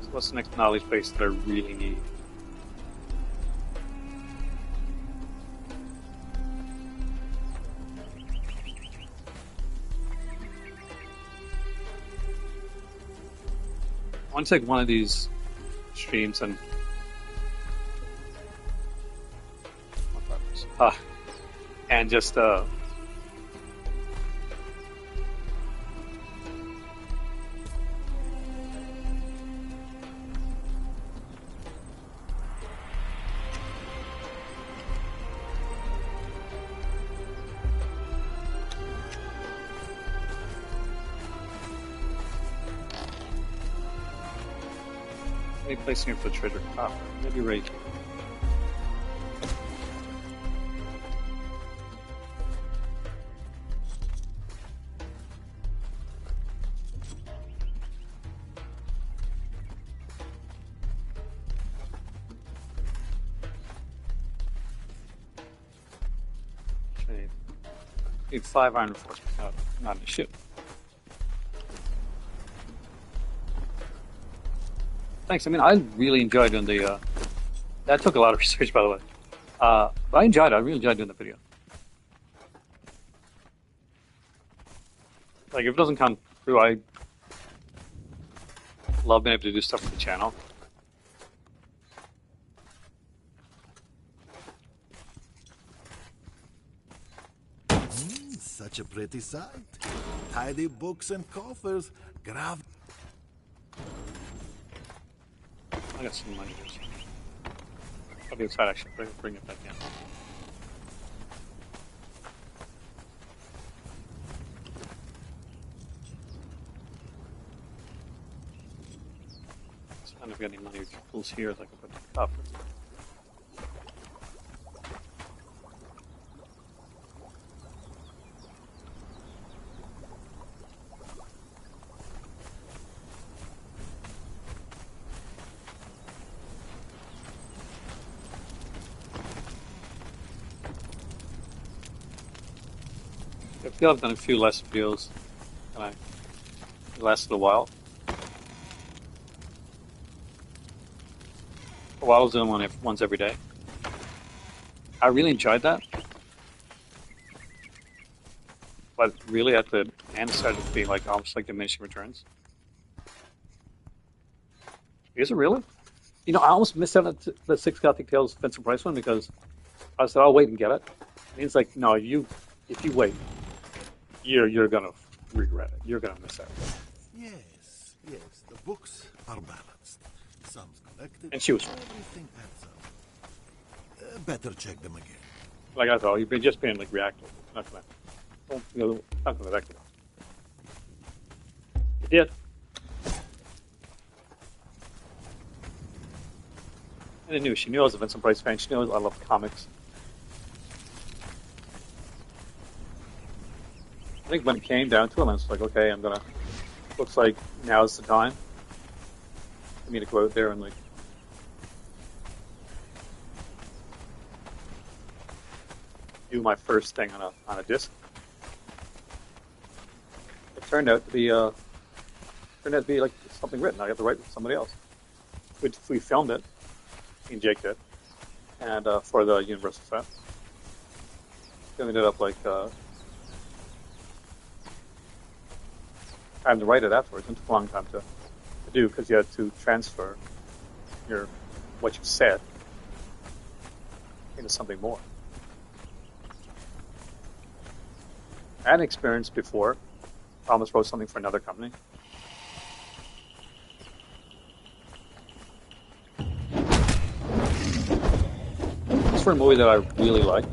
So what's the next knowledge base that I really need? I want to take one of these streams and and just maybe placing it for the treasure copper, maybe right here. Need 5 iron reinforcements, not an issue. Thanks. I mean, I really enjoyed doing the. That took a lot of research, by the way. But I enjoyed it. I really enjoyed doing the video. Like, if it doesn't come through, I love being able to do stuff with the channel. Such a pretty sight. Tidy books and coffers. Grav. I got some money here. I'll be outside actually. Bring it back in. So I don't have any money tools here that I can put in the cup. I feel I've done a few less videos than I it lasted a while. For a while I was doing ones every day. I really enjoyed that. But really at the end it started being like almost like diminishing returns. Is it really? You know, I almost missed out on the Six Gothic Tales Vincent Price one because I said I'll wait and get it. And he's like, no, if you wait, you're gonna regret it. You're gonna miss out. Yes, yes, the books are balanced. Some's collected. And she was Everything adds up. Better check them again. like I thought, you've been just being like reactive. Not gonna affect it. It did. And I knew she knew I was a Vincent Price fan. She knew I loved comics. I think when it came down to it, I was like, okay, looks like now's the time for me to go out there and like do my first thing on a disc. It turned out to be like something written. I got to write with somebody else. We filmed it. Me and Jake did, and for the Universal set. Then we ended up like having to write it afterwards. It took a long time to do because you had to transfer what you said into something more. I had an experience before. I almost wrote something for another company. It's for a movie that I really like.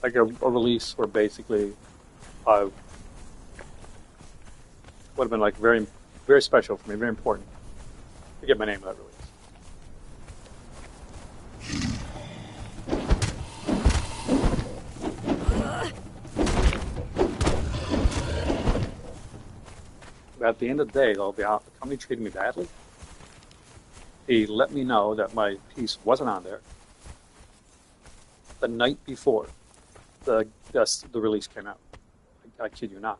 Like a release where basically I would have been like very, very special for me, very important to get my name in that release. But at the end of the day, though, the company treated me badly. He let me know that my piece wasn't on there the night before the release came out. I kid you not.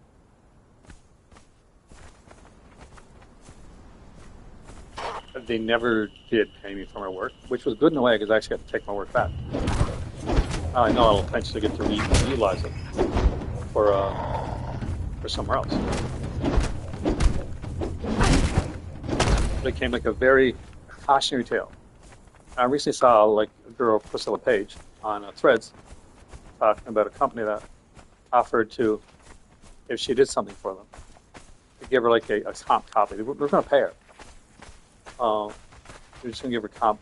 They never did pay me for my work, which was good in a way because I actually got to take my work back. I know I'll eventually get to reutilize it for somewhere else. It became like a very cautionary tale. I recently saw like a girl, Priscilla Page, on Threads talking about a company that offered to, if she did something for them, to give her like a comp copy. We're going to pay her. We're just going to give her a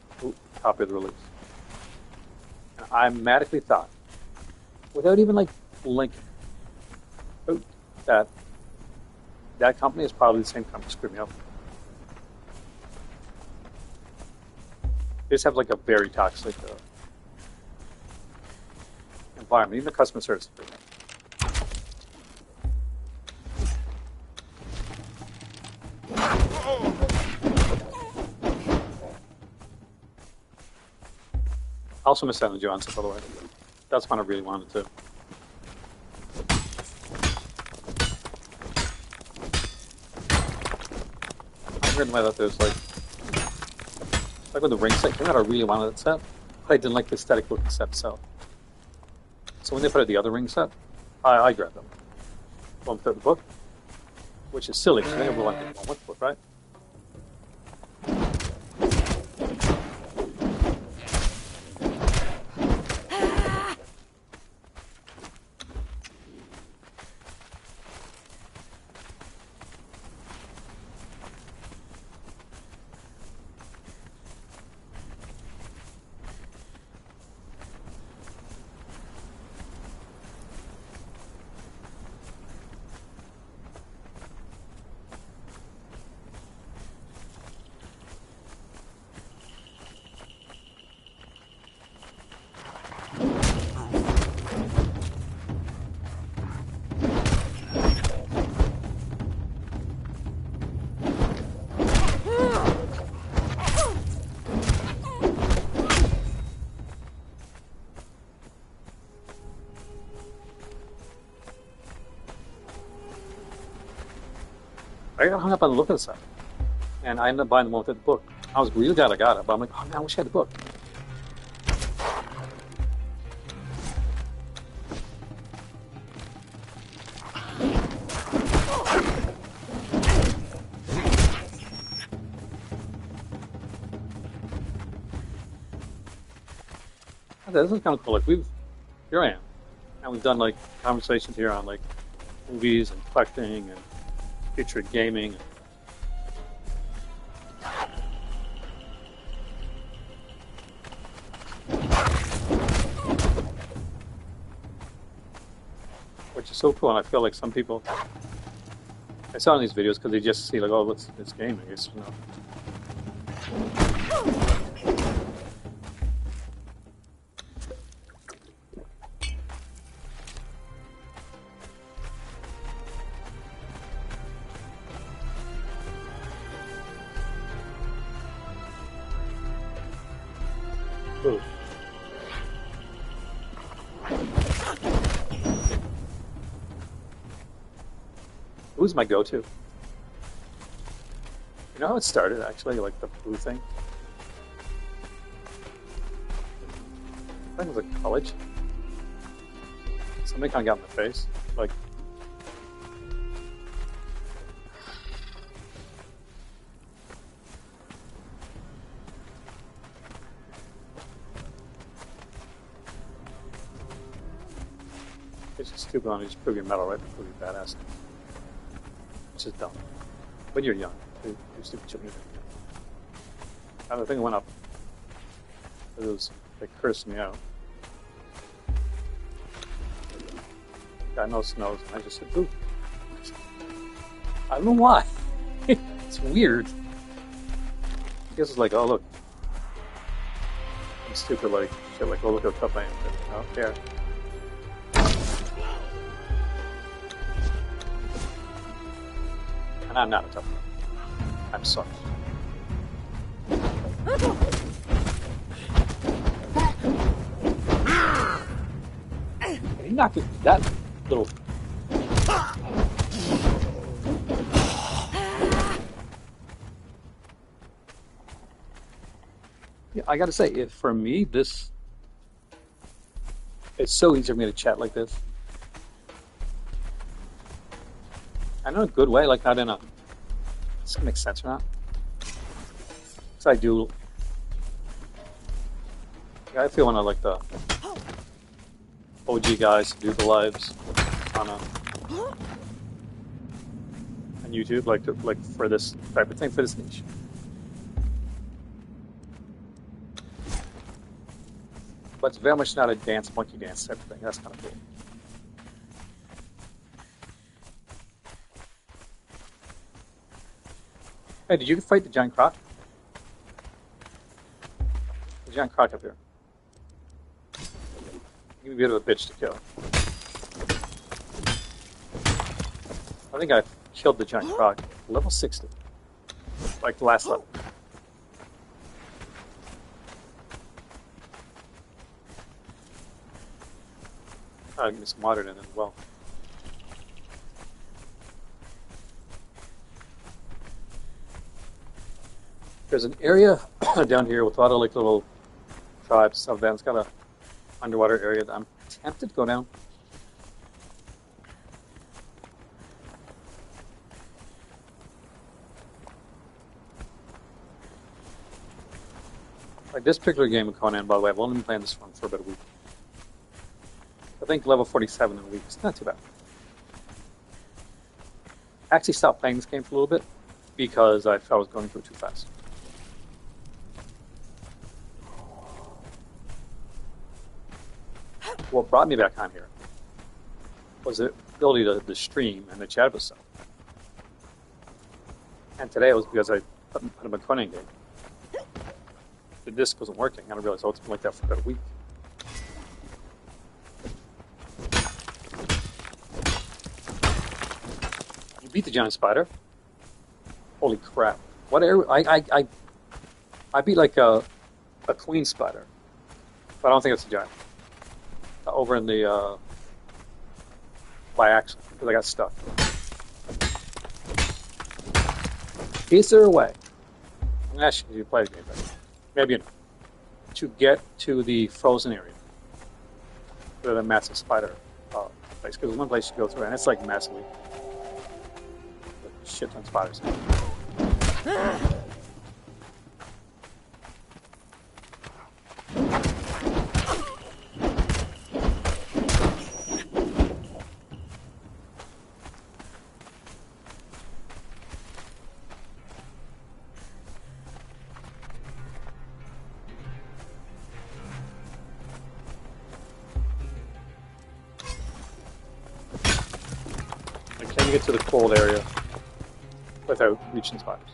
copy of the release. And I automatically thought, without even like linking, that company is probably the same company that screwed me up. They just have like a very toxic environment. Even the customer service. I also miss Alan Johnson, by the way. That's one I really wanted to. I read that there's like with the ring set came out, I really wanted that set, but I didn't like the aesthetic looking set itself. So when they put out the other ring set, I grabbed them. One without the book, which is silly because everyone didn't want the book, right? I got hung up on the look of the stuff. And I ended up buying the one with the book. I was really glad I got it, but I'm like, oh man, I wish I had the book. This is kind of cool. Like here I am, and we've done like conversations here on like movies and collecting and future gaming. Which is so cool, and I feel like some people I saw in these videos because they just see like, oh, what's this game? I guess, you know. Ooh. Who's my go-to? You know how it started, actually, like the blue thing? I think it was at college. Somebody kind of got in my face. Like, it's just stupid on you just prove your metal, right? Prove you're badass. Which is dumb. When you're young, you're stupid children. And the thing went up. It was, they cursed me out. Got no snows, and I just said, boo. I don't know why. It's weird. I guess it's like, oh, look. I'm stupid, like, shit, like, oh, look how tough I am. I don't care. And I'm not a tough one. I'm sorry. He knocked it, that little. Yeah, I gotta say, if for me, this. It's so easy for me to chat like this. I know in a good way, like not in a. Does it make sense or not? Because I do. I feel when I like the OG guys who do the lives on YouTube, like for this type of thing, for this niche. But it's very much not a dance, monkey dance type of thing. That's kind of cool. Hey, did you fight the giant croc? The giant croc up here. He's a bit of a bitch to kill. I think I killed the giant croc. Level 60. Like the last level. I'll give me some water in it as well. There's an area down here with a lot of like little tribes, stuff. Then it's got a underwater area that I'm tempted to go down. Like this particular game of Conan, by the way, I've only been playing this one for about a week. I think level 47 in a week. It's not too bad. I actually stopped playing this game for a little bit because I felt I was going through it too fast. What brought me back on here was the ability to stream and to chat with stuff. And today it was because I put in a Conan game. The disc wasn't working, and I realized, oh, it's been like that for about a week. You beat the giant spider? Holy crap. What area? I beat like a queen spider, but I don't think it's a giant. Over in the by accident because I got stuck. Is there a way? I'm gonna ask you to play the game, but maybe not. To get to the frozen area, where the massive spider place, because one place you go through, and it's like massively shit ton of spiders. Can you get to the cold area without reaching spiders?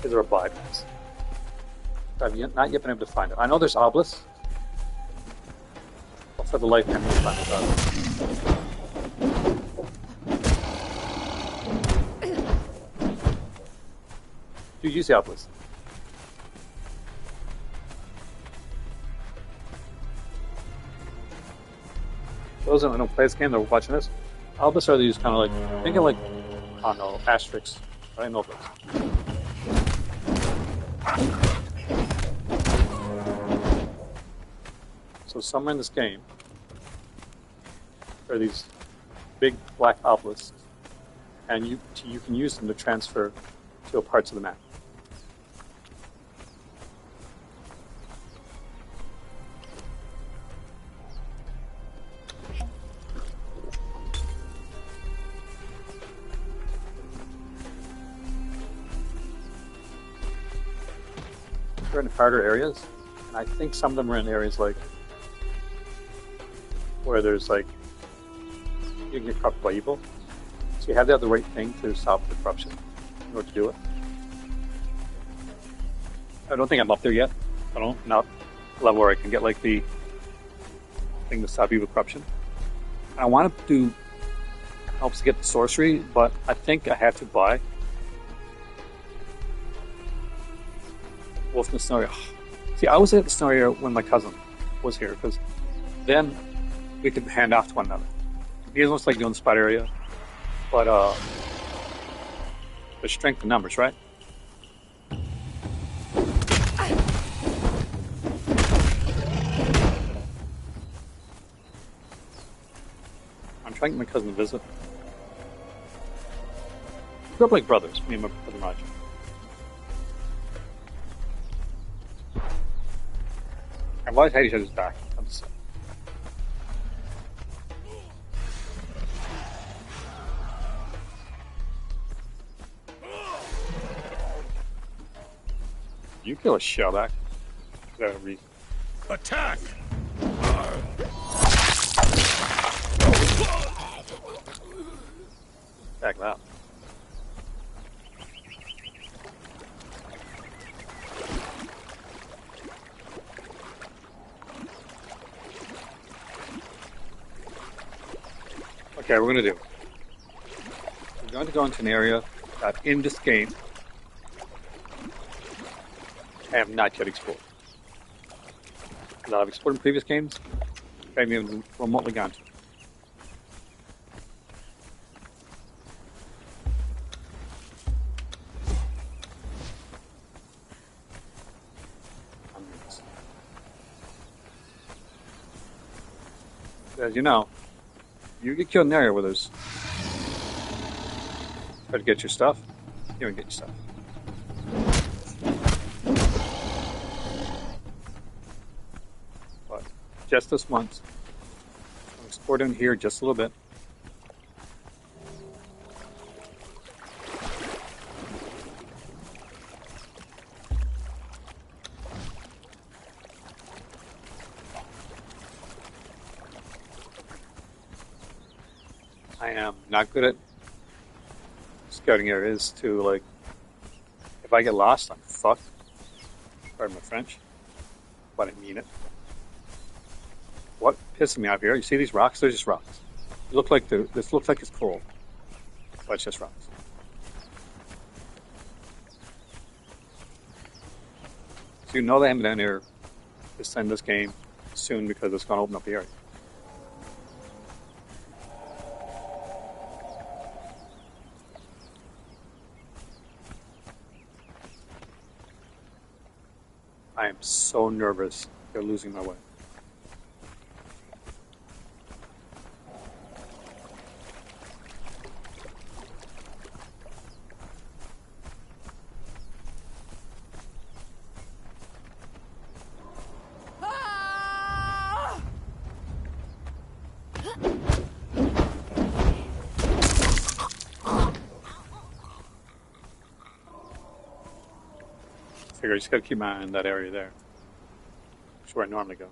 Is there a bypass? I've not yet been able to find it. I know there's obelisks, but for the life I can't find it. Do you use the obelisk? Those that don't play this game, they're watching this. Albus are these kind of like, thinking like, I don't know, asterisks. I don't know those. So somewhere in this game, there are these big black obelisks, and you can use them to transfer to parts of the map. They're in harder areas, and I think some of them are in areas like where there's like you can get corrupted by evil. So you have to have the right thing to stop the corruption in order to do it. I don't think I'm up there yet. Not level where I can get like the thing to stop evil corruption. I want to do helps to get the sorcery, but I think I have to buy Wolf in the Snow Area. See, I was at the Snow Area when my cousin was here, because then we could hand off to one another. He almost like doing the spider area, but there's strength in numbers, right? I'm trying to get my cousin to visit. We grew up like brothers, me and my brother Roger. I've always had each other's back. I'm just saying. You kill a shellback. Without a reason. Attack! Attack loud. Okay, we're gonna do. We're going to go into an area that in this game I have not yet explored. That I've explored in previous games, I haven't even remotely gone to. As you know, you get killed in an area where there's try to get your stuff, you don't get your stuff. But just this once, I'll explore down here just a little bit. I am not good at scouting areas to, like, if I get lost, I'm fucked. Pardon my French, but I mean it. What pisses me off here, you see these rocks? They're just rocks. This looks like it's coral, but it's just rocks. So you know they haven't been down here to send this game soon because it's going to open up the area. I am so nervous. They're losing my way. Figure I just gotta keep my eye on that area there. That's where I normally go.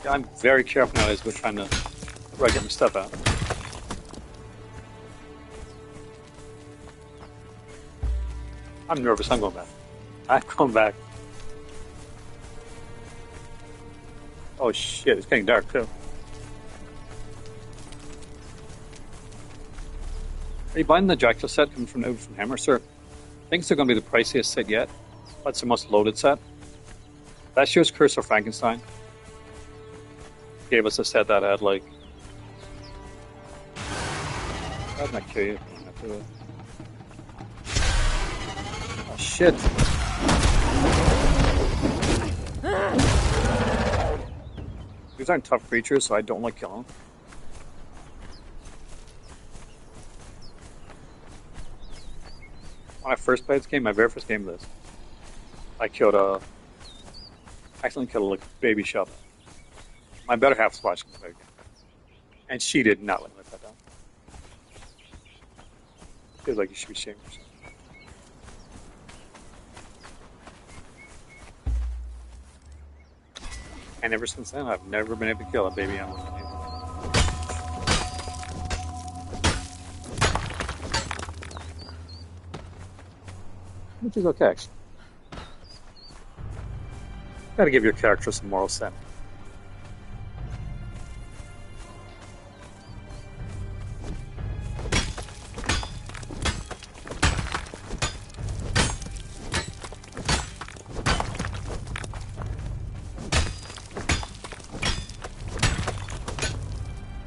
Yeah, I'm very careful nowadays with trying to get my stuff out. I'm nervous. I'm going back. I'm going back. Oh shit! It's getting dark too. Are you buying the Dracula set coming from Hammer, sir? I think it's going to be the priciest set yet. That's the most loaded set. Last year's Curse of Frankenstein gave us a set that had like. How did I kill you? Oh shit! These aren't tough creatures, so I don't like killing them. When I first played this game, my very first game of this, I accidentally killed a like, baby shovel. My better half was watching the game, and she did not let me let that down. Feels like you should be ashamed of yourself. And ever since then, I've never been able to kill a baby animal. Which is okay, actually. Gotta give your character some moral sense.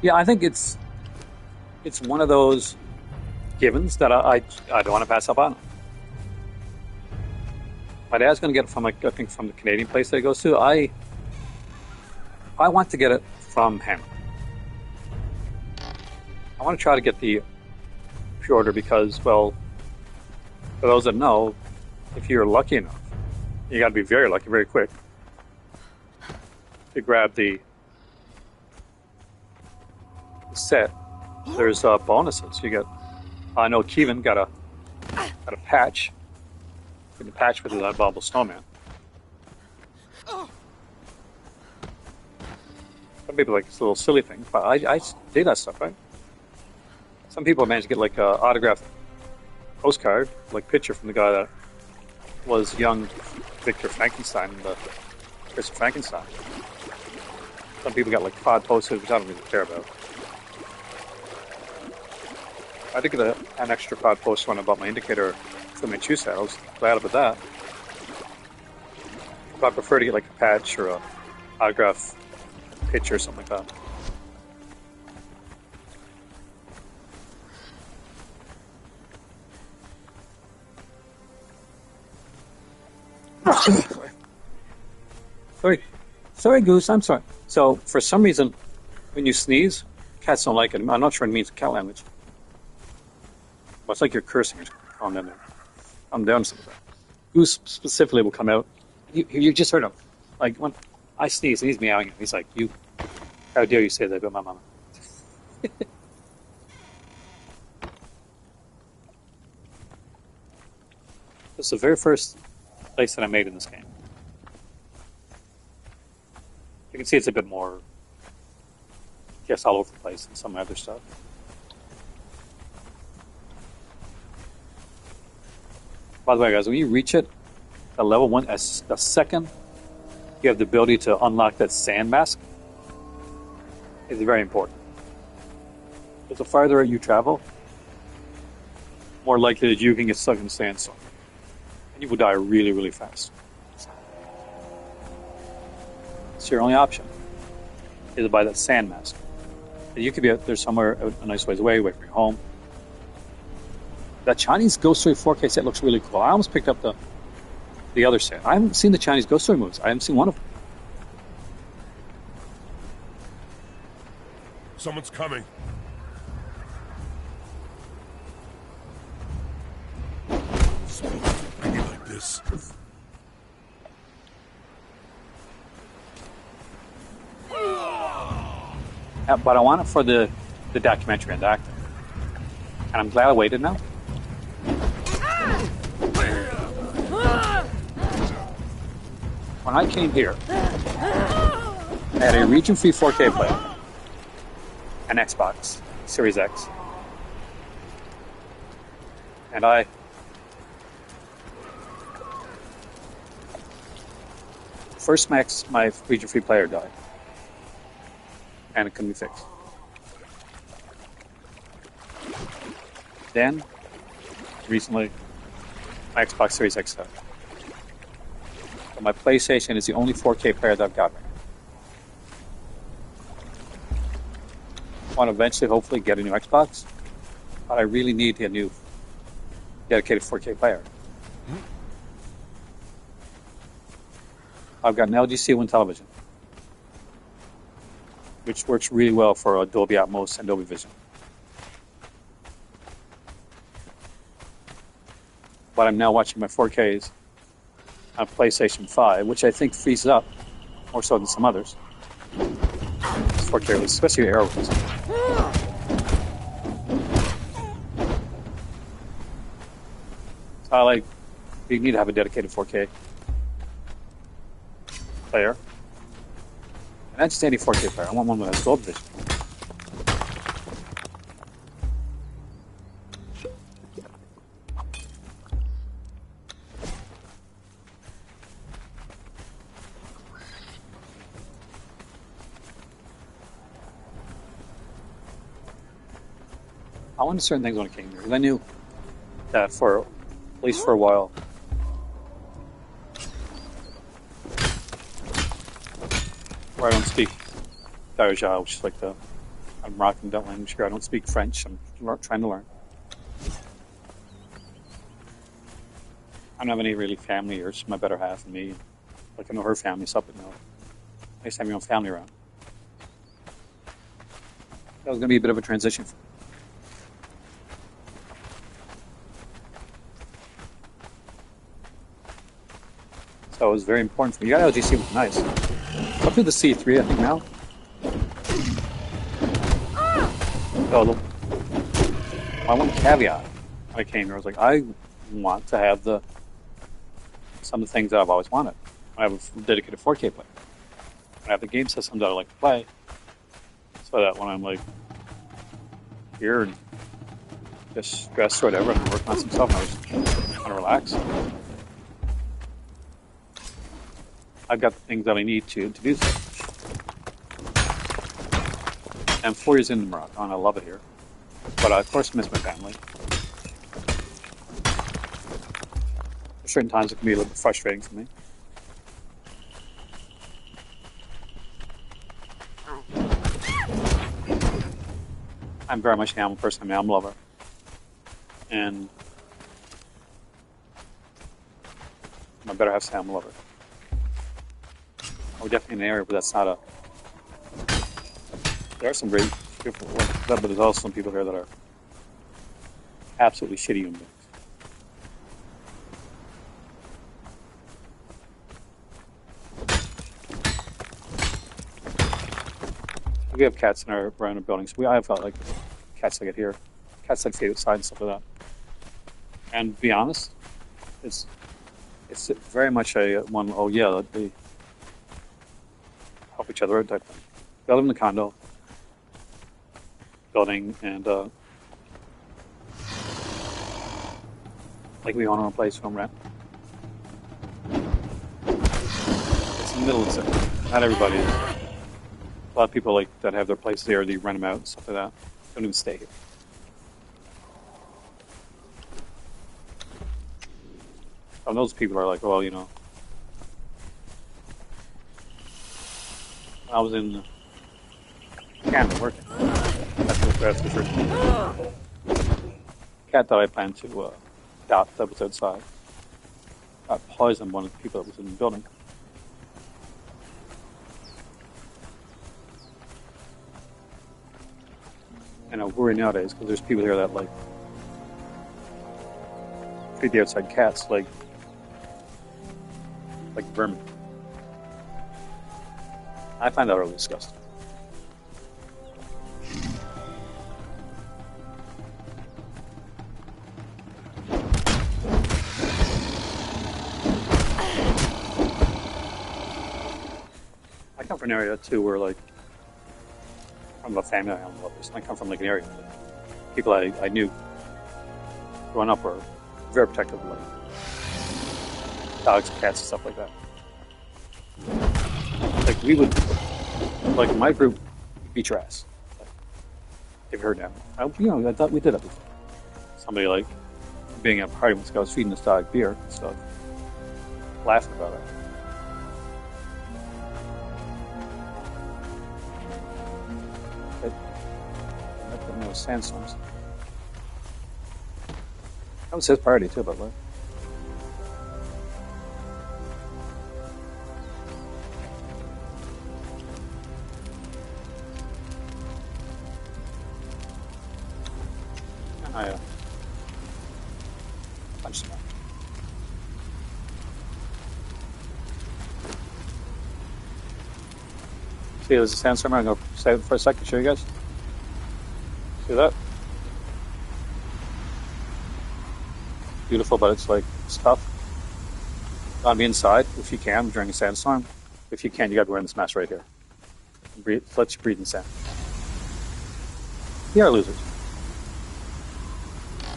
Yeah, I think it's one of those givens that I don't want to pass up on. My dad's going to get it from, I think, from the Canadian place that he goes to. I want to get it from Hammer. I want to try to get the pre-order because, well, for those that know, if you're lucky enough, you got to be very lucky, very quick, to grab the set. There's bonuses. You get. I know Kevin got a patch. The patch with the Abominable Snowman. Some people like this little silly thing, but I dig that stuff, right? Some people manage to get like an autographed postcard, like picture from the guy that was young Victor Frankenstein in the Curse of Frankenstein. Some people got like quad posters, which I don't really care about. I did get an extra quad poster when I bought my indicator for my chew set. I was glad about that. But I prefer to get like a patch or a autograph picture or something like that. Sorry, Goose. I'm sorry. So for some reason, when you sneeze, cats don't like it. I'm not sure it means cat language. But it's like you're cursing or calm down there. I'm down something. Goose specifically will come out. You just heard him. Like when I sneeze and he's meowing. He's like, "You, how dare you say that about my mama?" This is the very first place that I made in this game. You can see it's a bit more guess all over the place and some other stuff. By the way, guys, when you reach it, at level 1, as the second you have the ability to unlock that sand mask, it's very important. Because the farther you travel, more likely that you can get stuck in the sandstorm. And you will die really, really fast. It's your only option, is to buy that sand mask. You could be out there somewhere a nice ways away from your home. That Chinese Ghost Story 4K set looks really cool. I almost picked up the other set. I haven't seen the Chinese Ghost Story movies. I haven't seen one of them. Someone's coming. Supposed to be like this. But I want it for the documentary and the acting. And I'm glad I waited now. When I came here, I had a region-free 4K player, an Xbox Series X, and first my region-free player died, and it couldn't be fixed. Then, recently, my Xbox Series X died. But my PlayStation is the only 4K player that I've got right now. I want to eventually, hopefully, get a new Xbox, but I really need a new dedicated 4K player. I've got an LG C1 television, which works really well for Dolby Atmos and Dolby Vision. But I'm now watching my 4Ks on PlayStation 5, which I think frees up more so than some others. 4K, especially Arrows. So you need to have a dedicated 4K player. And not just any 4K player. I want one that has Dolby Vision. I wanted certain things when I came here, because I knew that at least for a while, where I don't speak Darija, which is like I'm Moroccan language here. I don't speak French. I'm trying to learn. I don't have any really family here. It's my better half and me. Like I know her family, so but no. I used to have my own family around. That was going to be a bit of a transition for me. So it was very important for me. You got LGC, was nice. Up to the C3, I think now. So my one caveat when I came here was I want to have some of the things that I've always wanted. I have a dedicated 4K player. I have the game system that I like to play, so that when I'm here and just stressed or whatever, I'm working on some stuff and I just want to relax. I've got the things that I need to do so. I'm 4 years into Morocco, and I love it here. But I, of course, miss my family. At certain times, it can be a little bit frustrating for me. I'm very much an animal person. I'm an animal lover. And my better half's an animal lover. We're definitely in an area where that's not there are some great people, but there's also some people here that are absolutely shitty human beings. We have cats in our around our buildings. I have cats that get here, cats that stay outside and stuff like that. And to be honest, it's very much a one. Oh yeah, they help each other out type thing. They live in the condo. building, and like we own our own place from rent. It's in the middle of the city. Not everybody is. A lot of people like that have their place there, they rent them out and stuff like that. Don't even stay here. And those people are like, well, you know, I was in Canada working. That's for sure. Cat that I planned to adopt that was outside got poisoned one of the people that was in the building. And I worry nowadays because there's people here that like treat the outside cats like vermin. I find that really disgusting. I come from an area too where like I'm a family animal lovers. I come from like an area that people I knew growing up were very protective of like dogs, cats, and stuff like that. Like we would, like in my group, beat your ass. Like, if you heard that, I thought we did it before. Somebody like being at a party when I was feeding this dog beer and stuff, laughing about it. But no sandstorms. That was his party too, by the way. I punched him out. See, there's a sandstorm. I'm going to save it for a second, show you guys. See that? Beautiful, but it's like, it's tough. On the inside, if you can, during a sandstorm. If you can, you got to wear this mask right here. Breathe, let you breathe in sand. We are losers.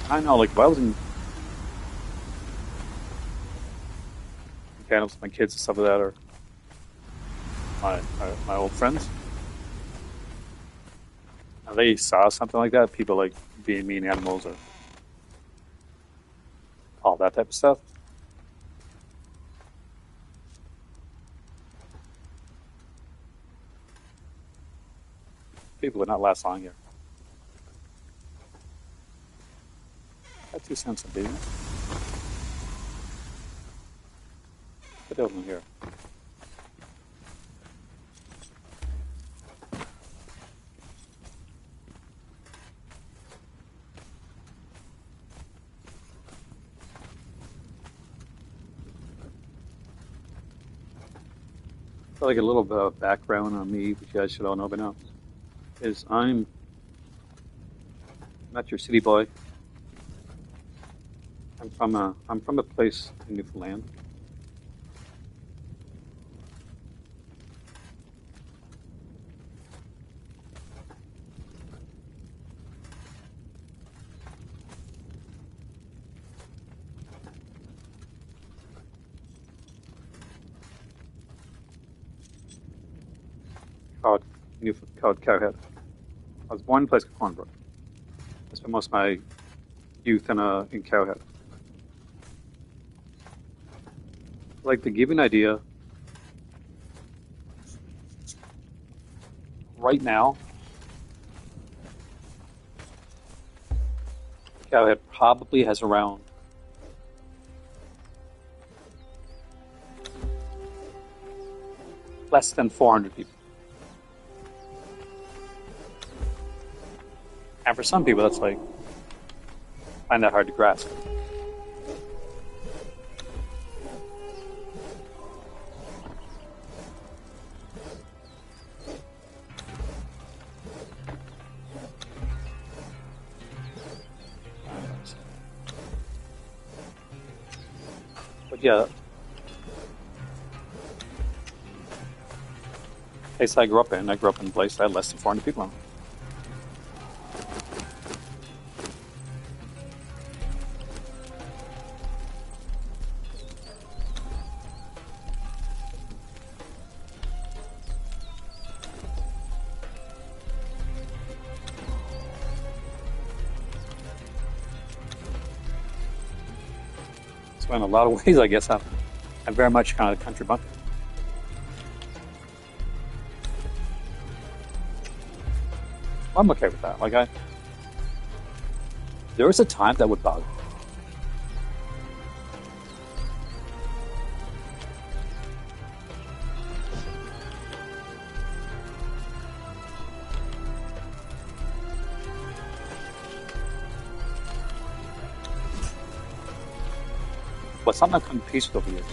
I know, like, if I was in Canada with my kids and stuff like that, or my old friends, and they saw something like that, people like being mean animals or all that type of stuff. People would not last long here. Got 2 cents a beer. Put over here. Like a little bit of background on me, which you guys should all know by now, is I'm not your city boy. I'm from a place in Newfoundland. Called Cowhead. I was born in a place called Cornbrook. I spent most of my youth in Cowhead. Like, to give you an idea, right now, Cowhead probably has around less than 400 people. And for some people, that's like, I find that hard to grasp. But yeah, place I grew up in a place that had less than 400 people in it. So in a lot of ways, I guess I'm very much kind of a country bumpkin. I'm okay with that. Like there was a time that would bother me. But something I've come to peace with over the years.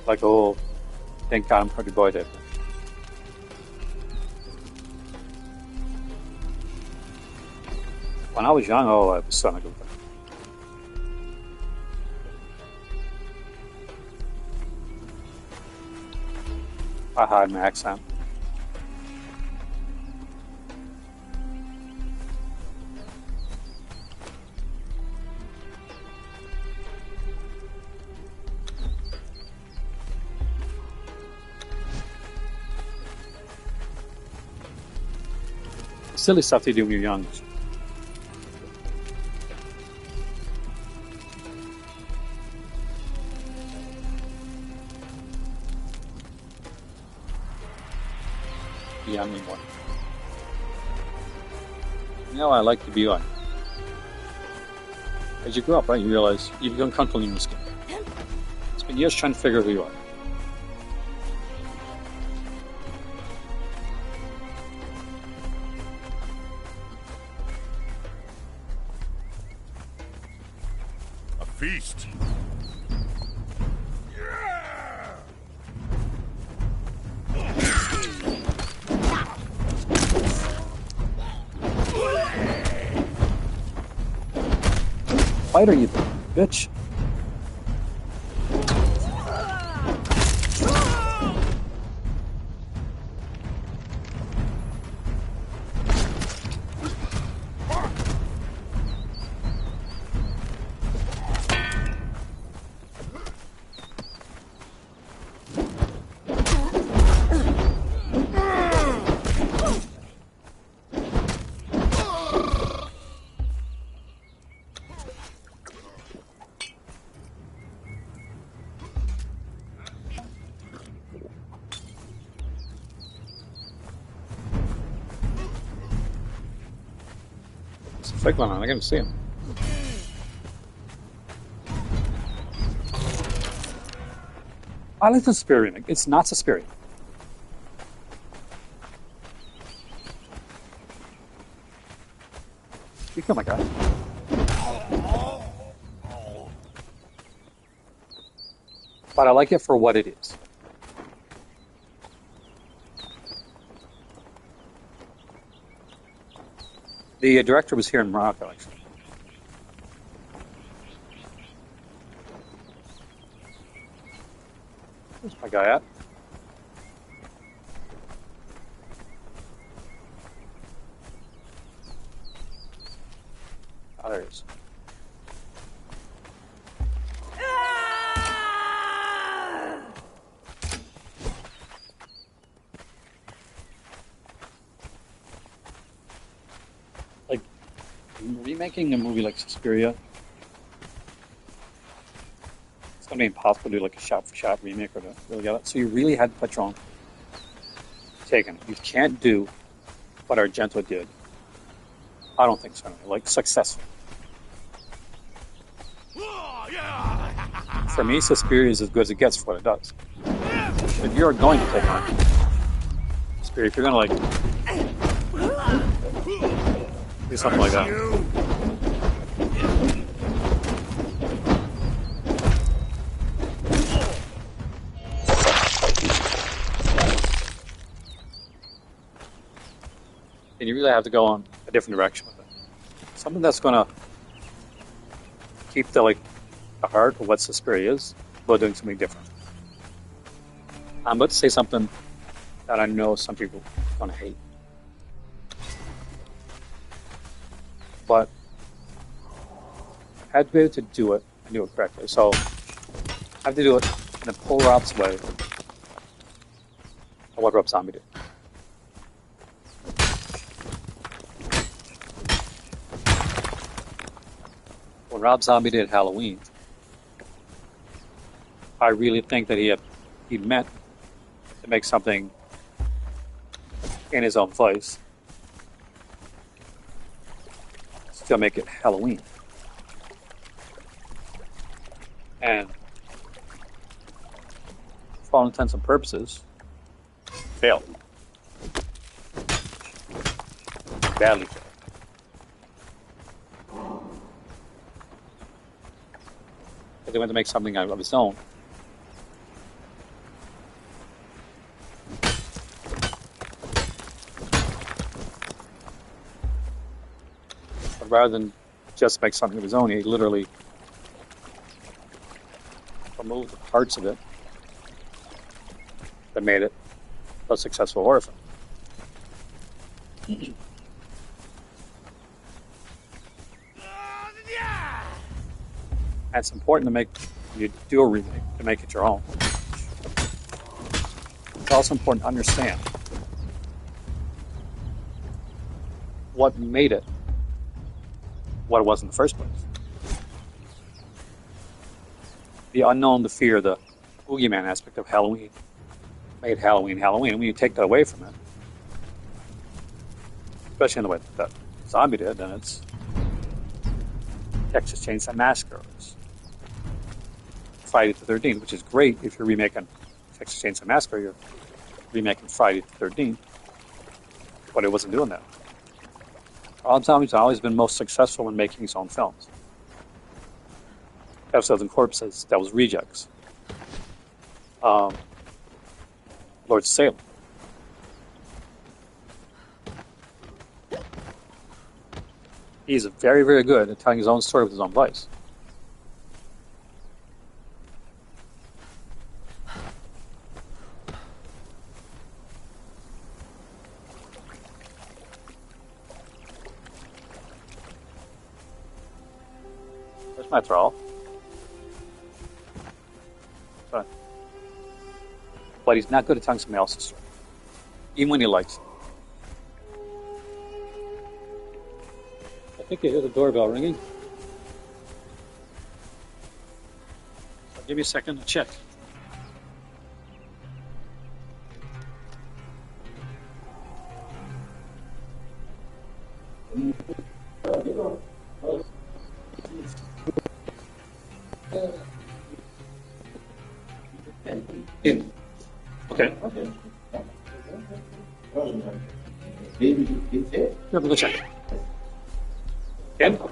Like the whole thank God I'm country boy did. When I was young, I was so good with that. I hide my accent. Silly stuff they do when you're young. Yeah, anymore. You know, I like to be like. As you grow up, right, you realize you become comfortable in your skin. It's been years trying to figure out who you are. A feast. Fighter, you bitch. It's a fake one, I can't see him. I like the Suspiria remake. It's not Suspiria. You kill my guy. But I like it for what it is. The director was here in Morocco, actually. Where's my guy at? Oh, there he is. Like, remaking a movie like Suspiria, it's going to be impossible to do like a shot-for-shot remake or to really get it. So you really had to put your own take on it. You can't do what Argento did. I don't think so. Like, successful. For me, Suspiria is as good as it gets for what it does. If you're going to take on Suspiria, if you're going to, like, do something like that. And you really have to go on a different direction with it. Something that's going to keep the heart of what Suspiria is, but doing something different. I'm about to say something that I know some people are going to hate. But I had to be able to do it and do it correctly. So I have to do it in a polar opposite way of what Rob Zombie did. Rob Zombie did Halloween, I really think that he meant to make something in his own voice, still make it Halloween. And for all intents and purposes, failed. Badly failed. But they went to make something of his own. But rather than just make something of his own, he literally removed the parts of it that made it a successful horror film. And it's important to make, when you do a remake, to make it your own. It's also important to understand what made it what it was in the first place. The unknown, the fear, the boogeyman aspect of Halloween made Halloween Halloween. And when you take that away from it, especially in the way that Zombie did, then it's Texas Chainsaw Massacre. It's Friday the 13th, which is great if you're remaking Texas Chainsaw Massacre. You're remaking Friday the 13th, but it wasn't doing that. Rob Zombie's always been most successful in making his own films. Episodes and Corpses, that was Rejects. Lord of Salem. He's very, very good at telling his own story with his own voice. There's my thrall. But he's not good at telling somebody else's story, even when he likes it. I think you hear the doorbell ringing. So give me a second to check. In. Okay. Let me go check. Ken? The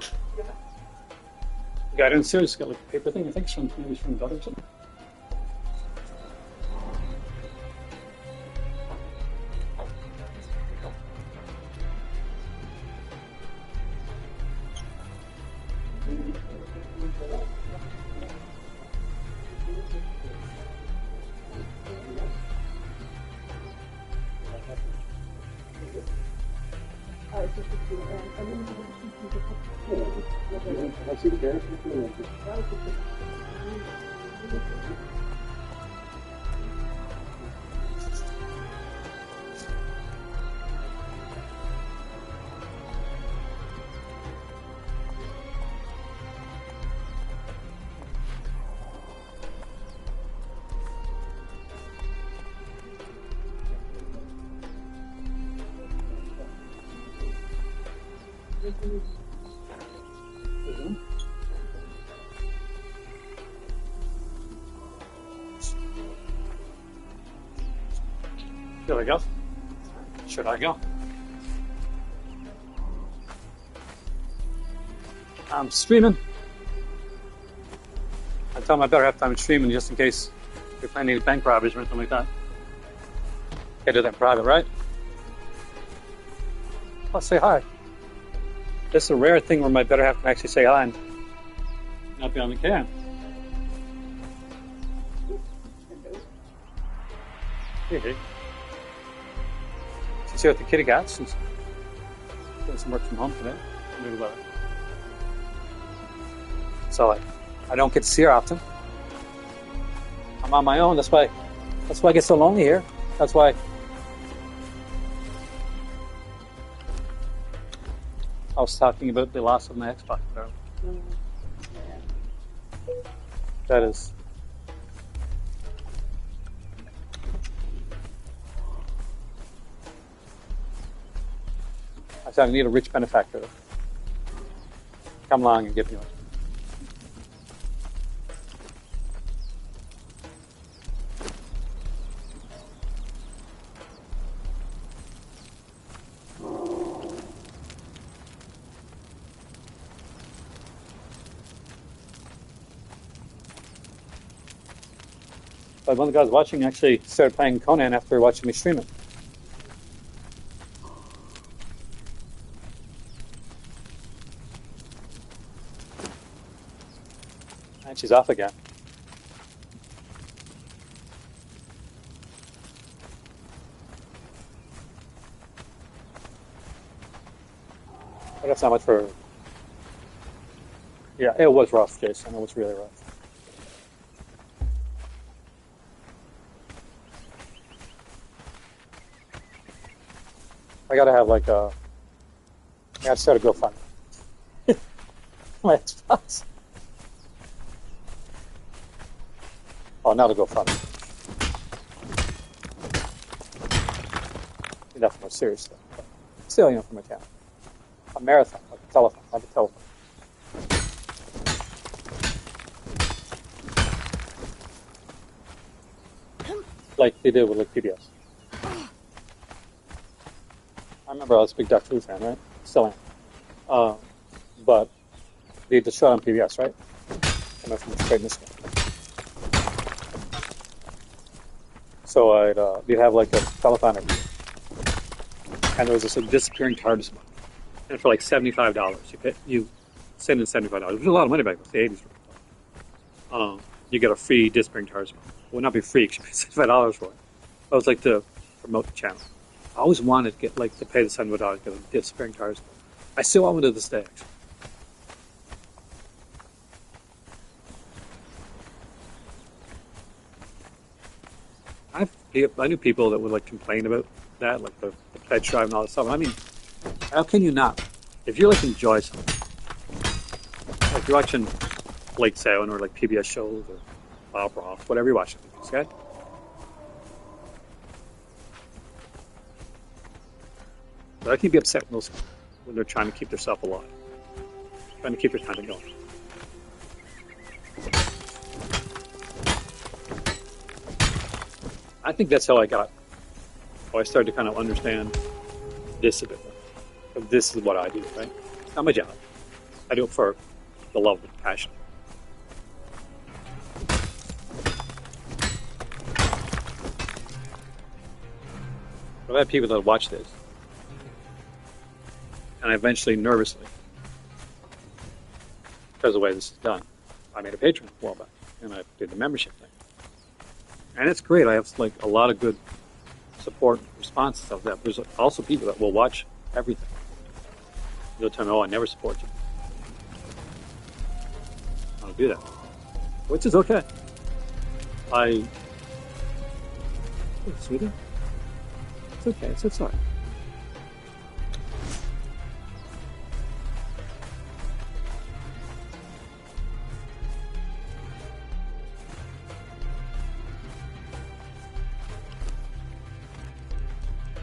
guy downstairs got like a paper thing, I think, maybe from God or something. Should I go? Should I go? I'm streaming. I tell them I better have time streaming just in case you're planning any bank robberies or anything like that. Can't do that in private, right? I'll say hi. This is a rare thing where my better half can actually say hi and not be on the cam. Hey. See what the kitty got. She's doing some work from home today. So I don't get to see her often. I'm on my own. That's why I get so lonely here. That's why I was talking about the loss of my Xbox. That is. I said I need a rich benefactor. Come along and give me one. But one of the guys watching actually started playing Conan after watching me stream it. And she's off again. But that's not much for her. Yeah, it was rough, Jason. It was really rough. I gotta have like a. I gotta start a GoFundMe. My Xbox. Oh, not a GoFundMe. That's more serious stuff. But still, you know, from a channel. A marathon, like a telephone, like a telephone. Like they did with like PBS. I remember I was a big Doctor Who fan, right? Still am. But they did the show on PBS, right? And that's from straight Michigan. So we'd have like a telethon every year. And there was this disappearing TARDIS book. And for like $75, you send in $75, which was a lot of money back in the 80s. You get a free disappearing TARDIS book. It would not be free because you pay $75 for it. But it was like to promote the channel. I always wanted to get like to pay the $75 to get a disappearing TARDIS book. I still want one to this day, actually. I knew people that would like complain about that, like the pledge drive and all that stuff. I mean, how can you not? If you like enjoy something, like you're watching Late Sound or like PBS shows or Bob Ross, whatever you're watching, okay? But I can be upset when they're trying to keep themselves alive, trying to keep their content going. I think that's how I started to kind of understand this a bit more. This is what I do, right? It's not my job. I do it for the love and passion. I've had people that watch this, and I eventually, nervously, because of the way this is done, I made a Patreon a while back, and I did the membership thing. And it's great. I have like a lot of good support and responses of that. There's also people that will watch everything. They'll tell me, "Oh, I never support you." I don't do that, which is okay. Hey, sweetie, it's okay. It's all right.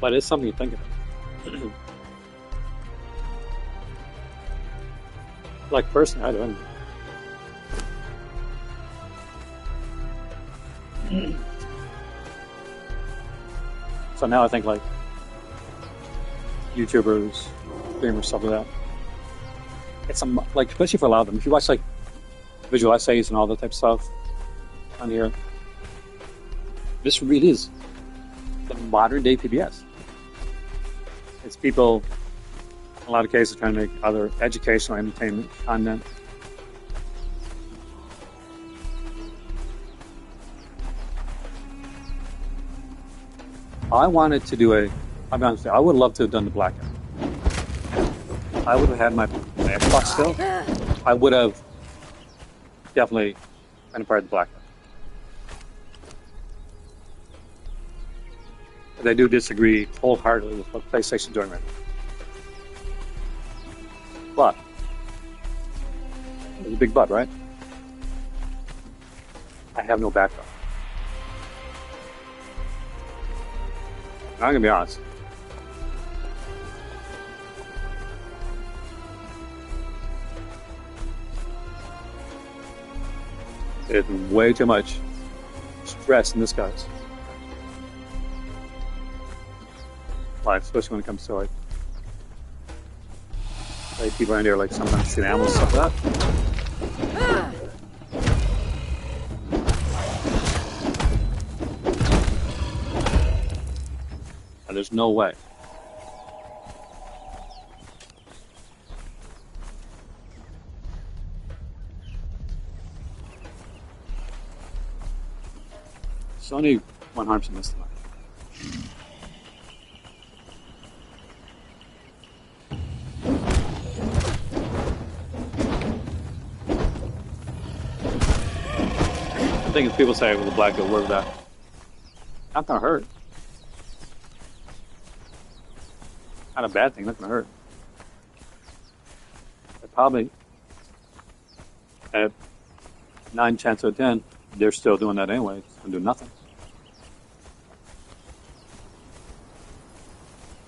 But it's something to think about. Like personally, I don't. So now I think like YouTubers, streamers, stuff like that. It's like, especially for a lot of them. If you watch like visual essays and all that type of stuff on here, this really is the modern day PBS. It's people, in a lot of cases, trying to make other educational entertainment content. I wanted to do I'll be honest with you, I would love to have done the blackout. I would have had my Xbox still. I would have definitely been a part of the blackout. But I do disagree wholeheartedly with what PlayStation's doing right now. But, there's a big but, right? I have no backup. I'm gonna be honest. There's way too much stress in this guy's life, especially when it comes to like people around here, like sometimes see animals stuff like that. And there's no way. Sony 100% missed the mark. The thing is, people say, well, the black go work with that. Not gonna hurt. Not a bad thing, not gonna hurt. But probably at 9 chances out of 10, they're still doing that anyway. It's gonna do nothing.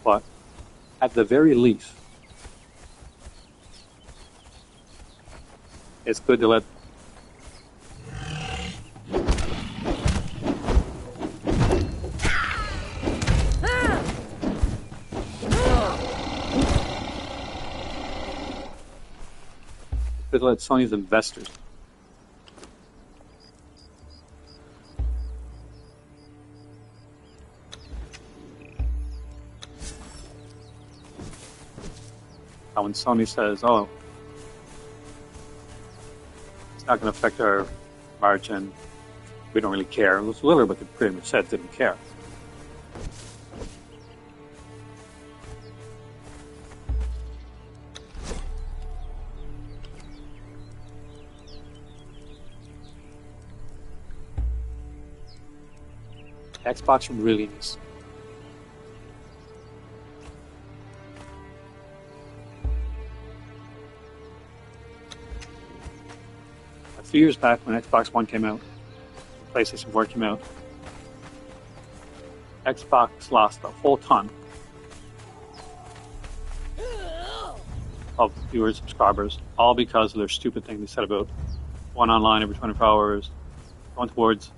But at the very least, it's good to let Sony's investors. When Sony says, "Oh, it's not going to affect our margin. We don't really care." It was literally what they pretty much said. Didn't care. Xbox really needs. A few years back, when Xbox One came out, PlayStation 4 came out, Xbox lost a whole ton of viewers, subscribers, all because of their stupid thing they said about going online every 24 hours, going towards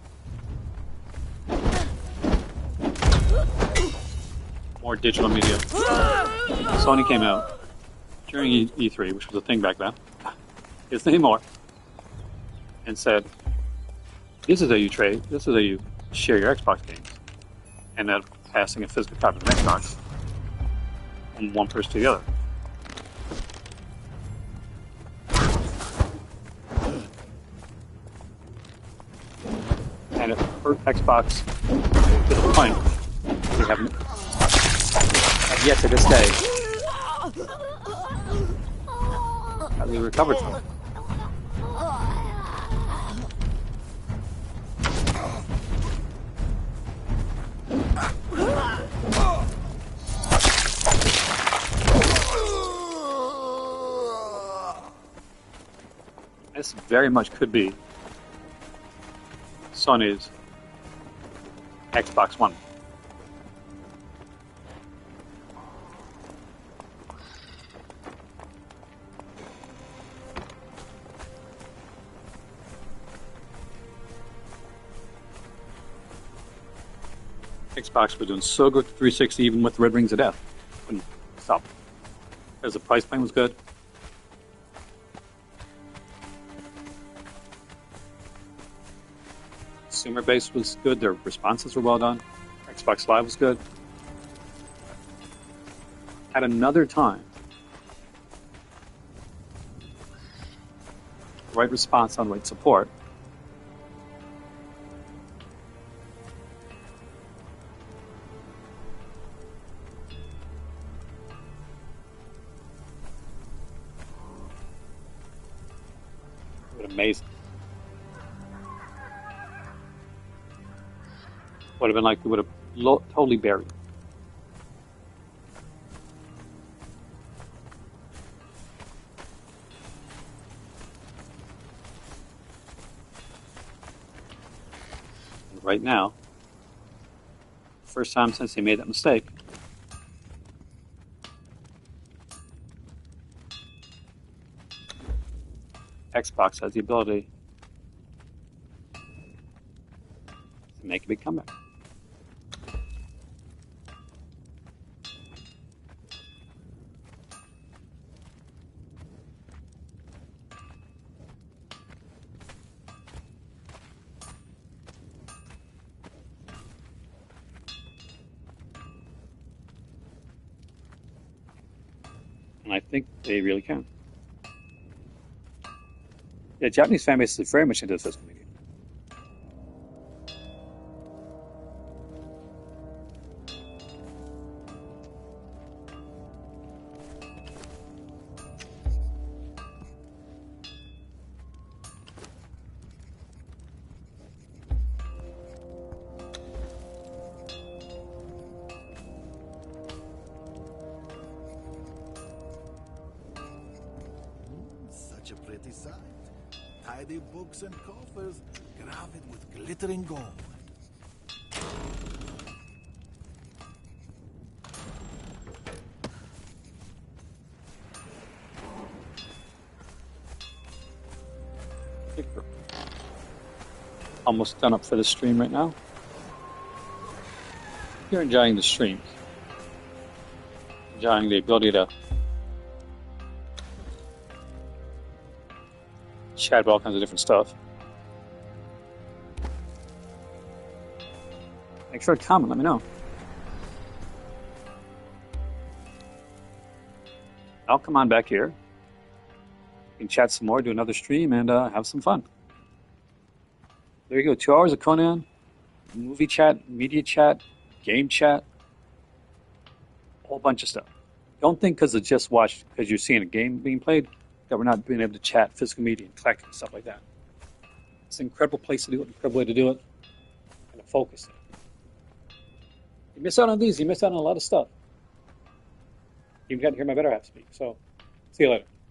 more digital media. Sony came out during E3, which was a thing back then, isn't anymore, and said, "This is how you trade. This is how you share your Xbox games," and then passing a physical copy of an Xbox from one person to the other. And it hurt Xbox to the point they have yet to this day have they recovered from it. This very much could be Sony's Xbox One. Xbox was doing so good with 360, even with Red Rings of Death. Couldn't stop. Because the price point was good. Consumer base was good. Their responses were well done. Xbox Live was good. At another time, the right response on the right support, amazing. Would have been like it would have totally buried. right now. First time since they made that mistake. Xbox has the ability to make a big comeback. And I think they really can. Yeah, Japanese fan base is very much into physical media. Such a pretty sight. Tidy books and coffers, graved with glittering gold. Almost done up for the stream right now. If you're enjoying the stream, enjoying the ability to chat about all kinds of different stuff, make sure to comment, let me know. I'll come on back here. We can chat some more, do another stream, and have some fun. There you go, 2 hours of Conan, movie chat, media chat, game chat, a whole bunch of stuff. Don't think because it's just watched, because you're seeing a game being played, that we're not being able to chat physical media and collect and stuff like that. It's an incredible place to do it, an incredible way to do it, and to focus it. You miss out on these, you miss out on a lot of stuff. You got to hear my better half speak, so see you later.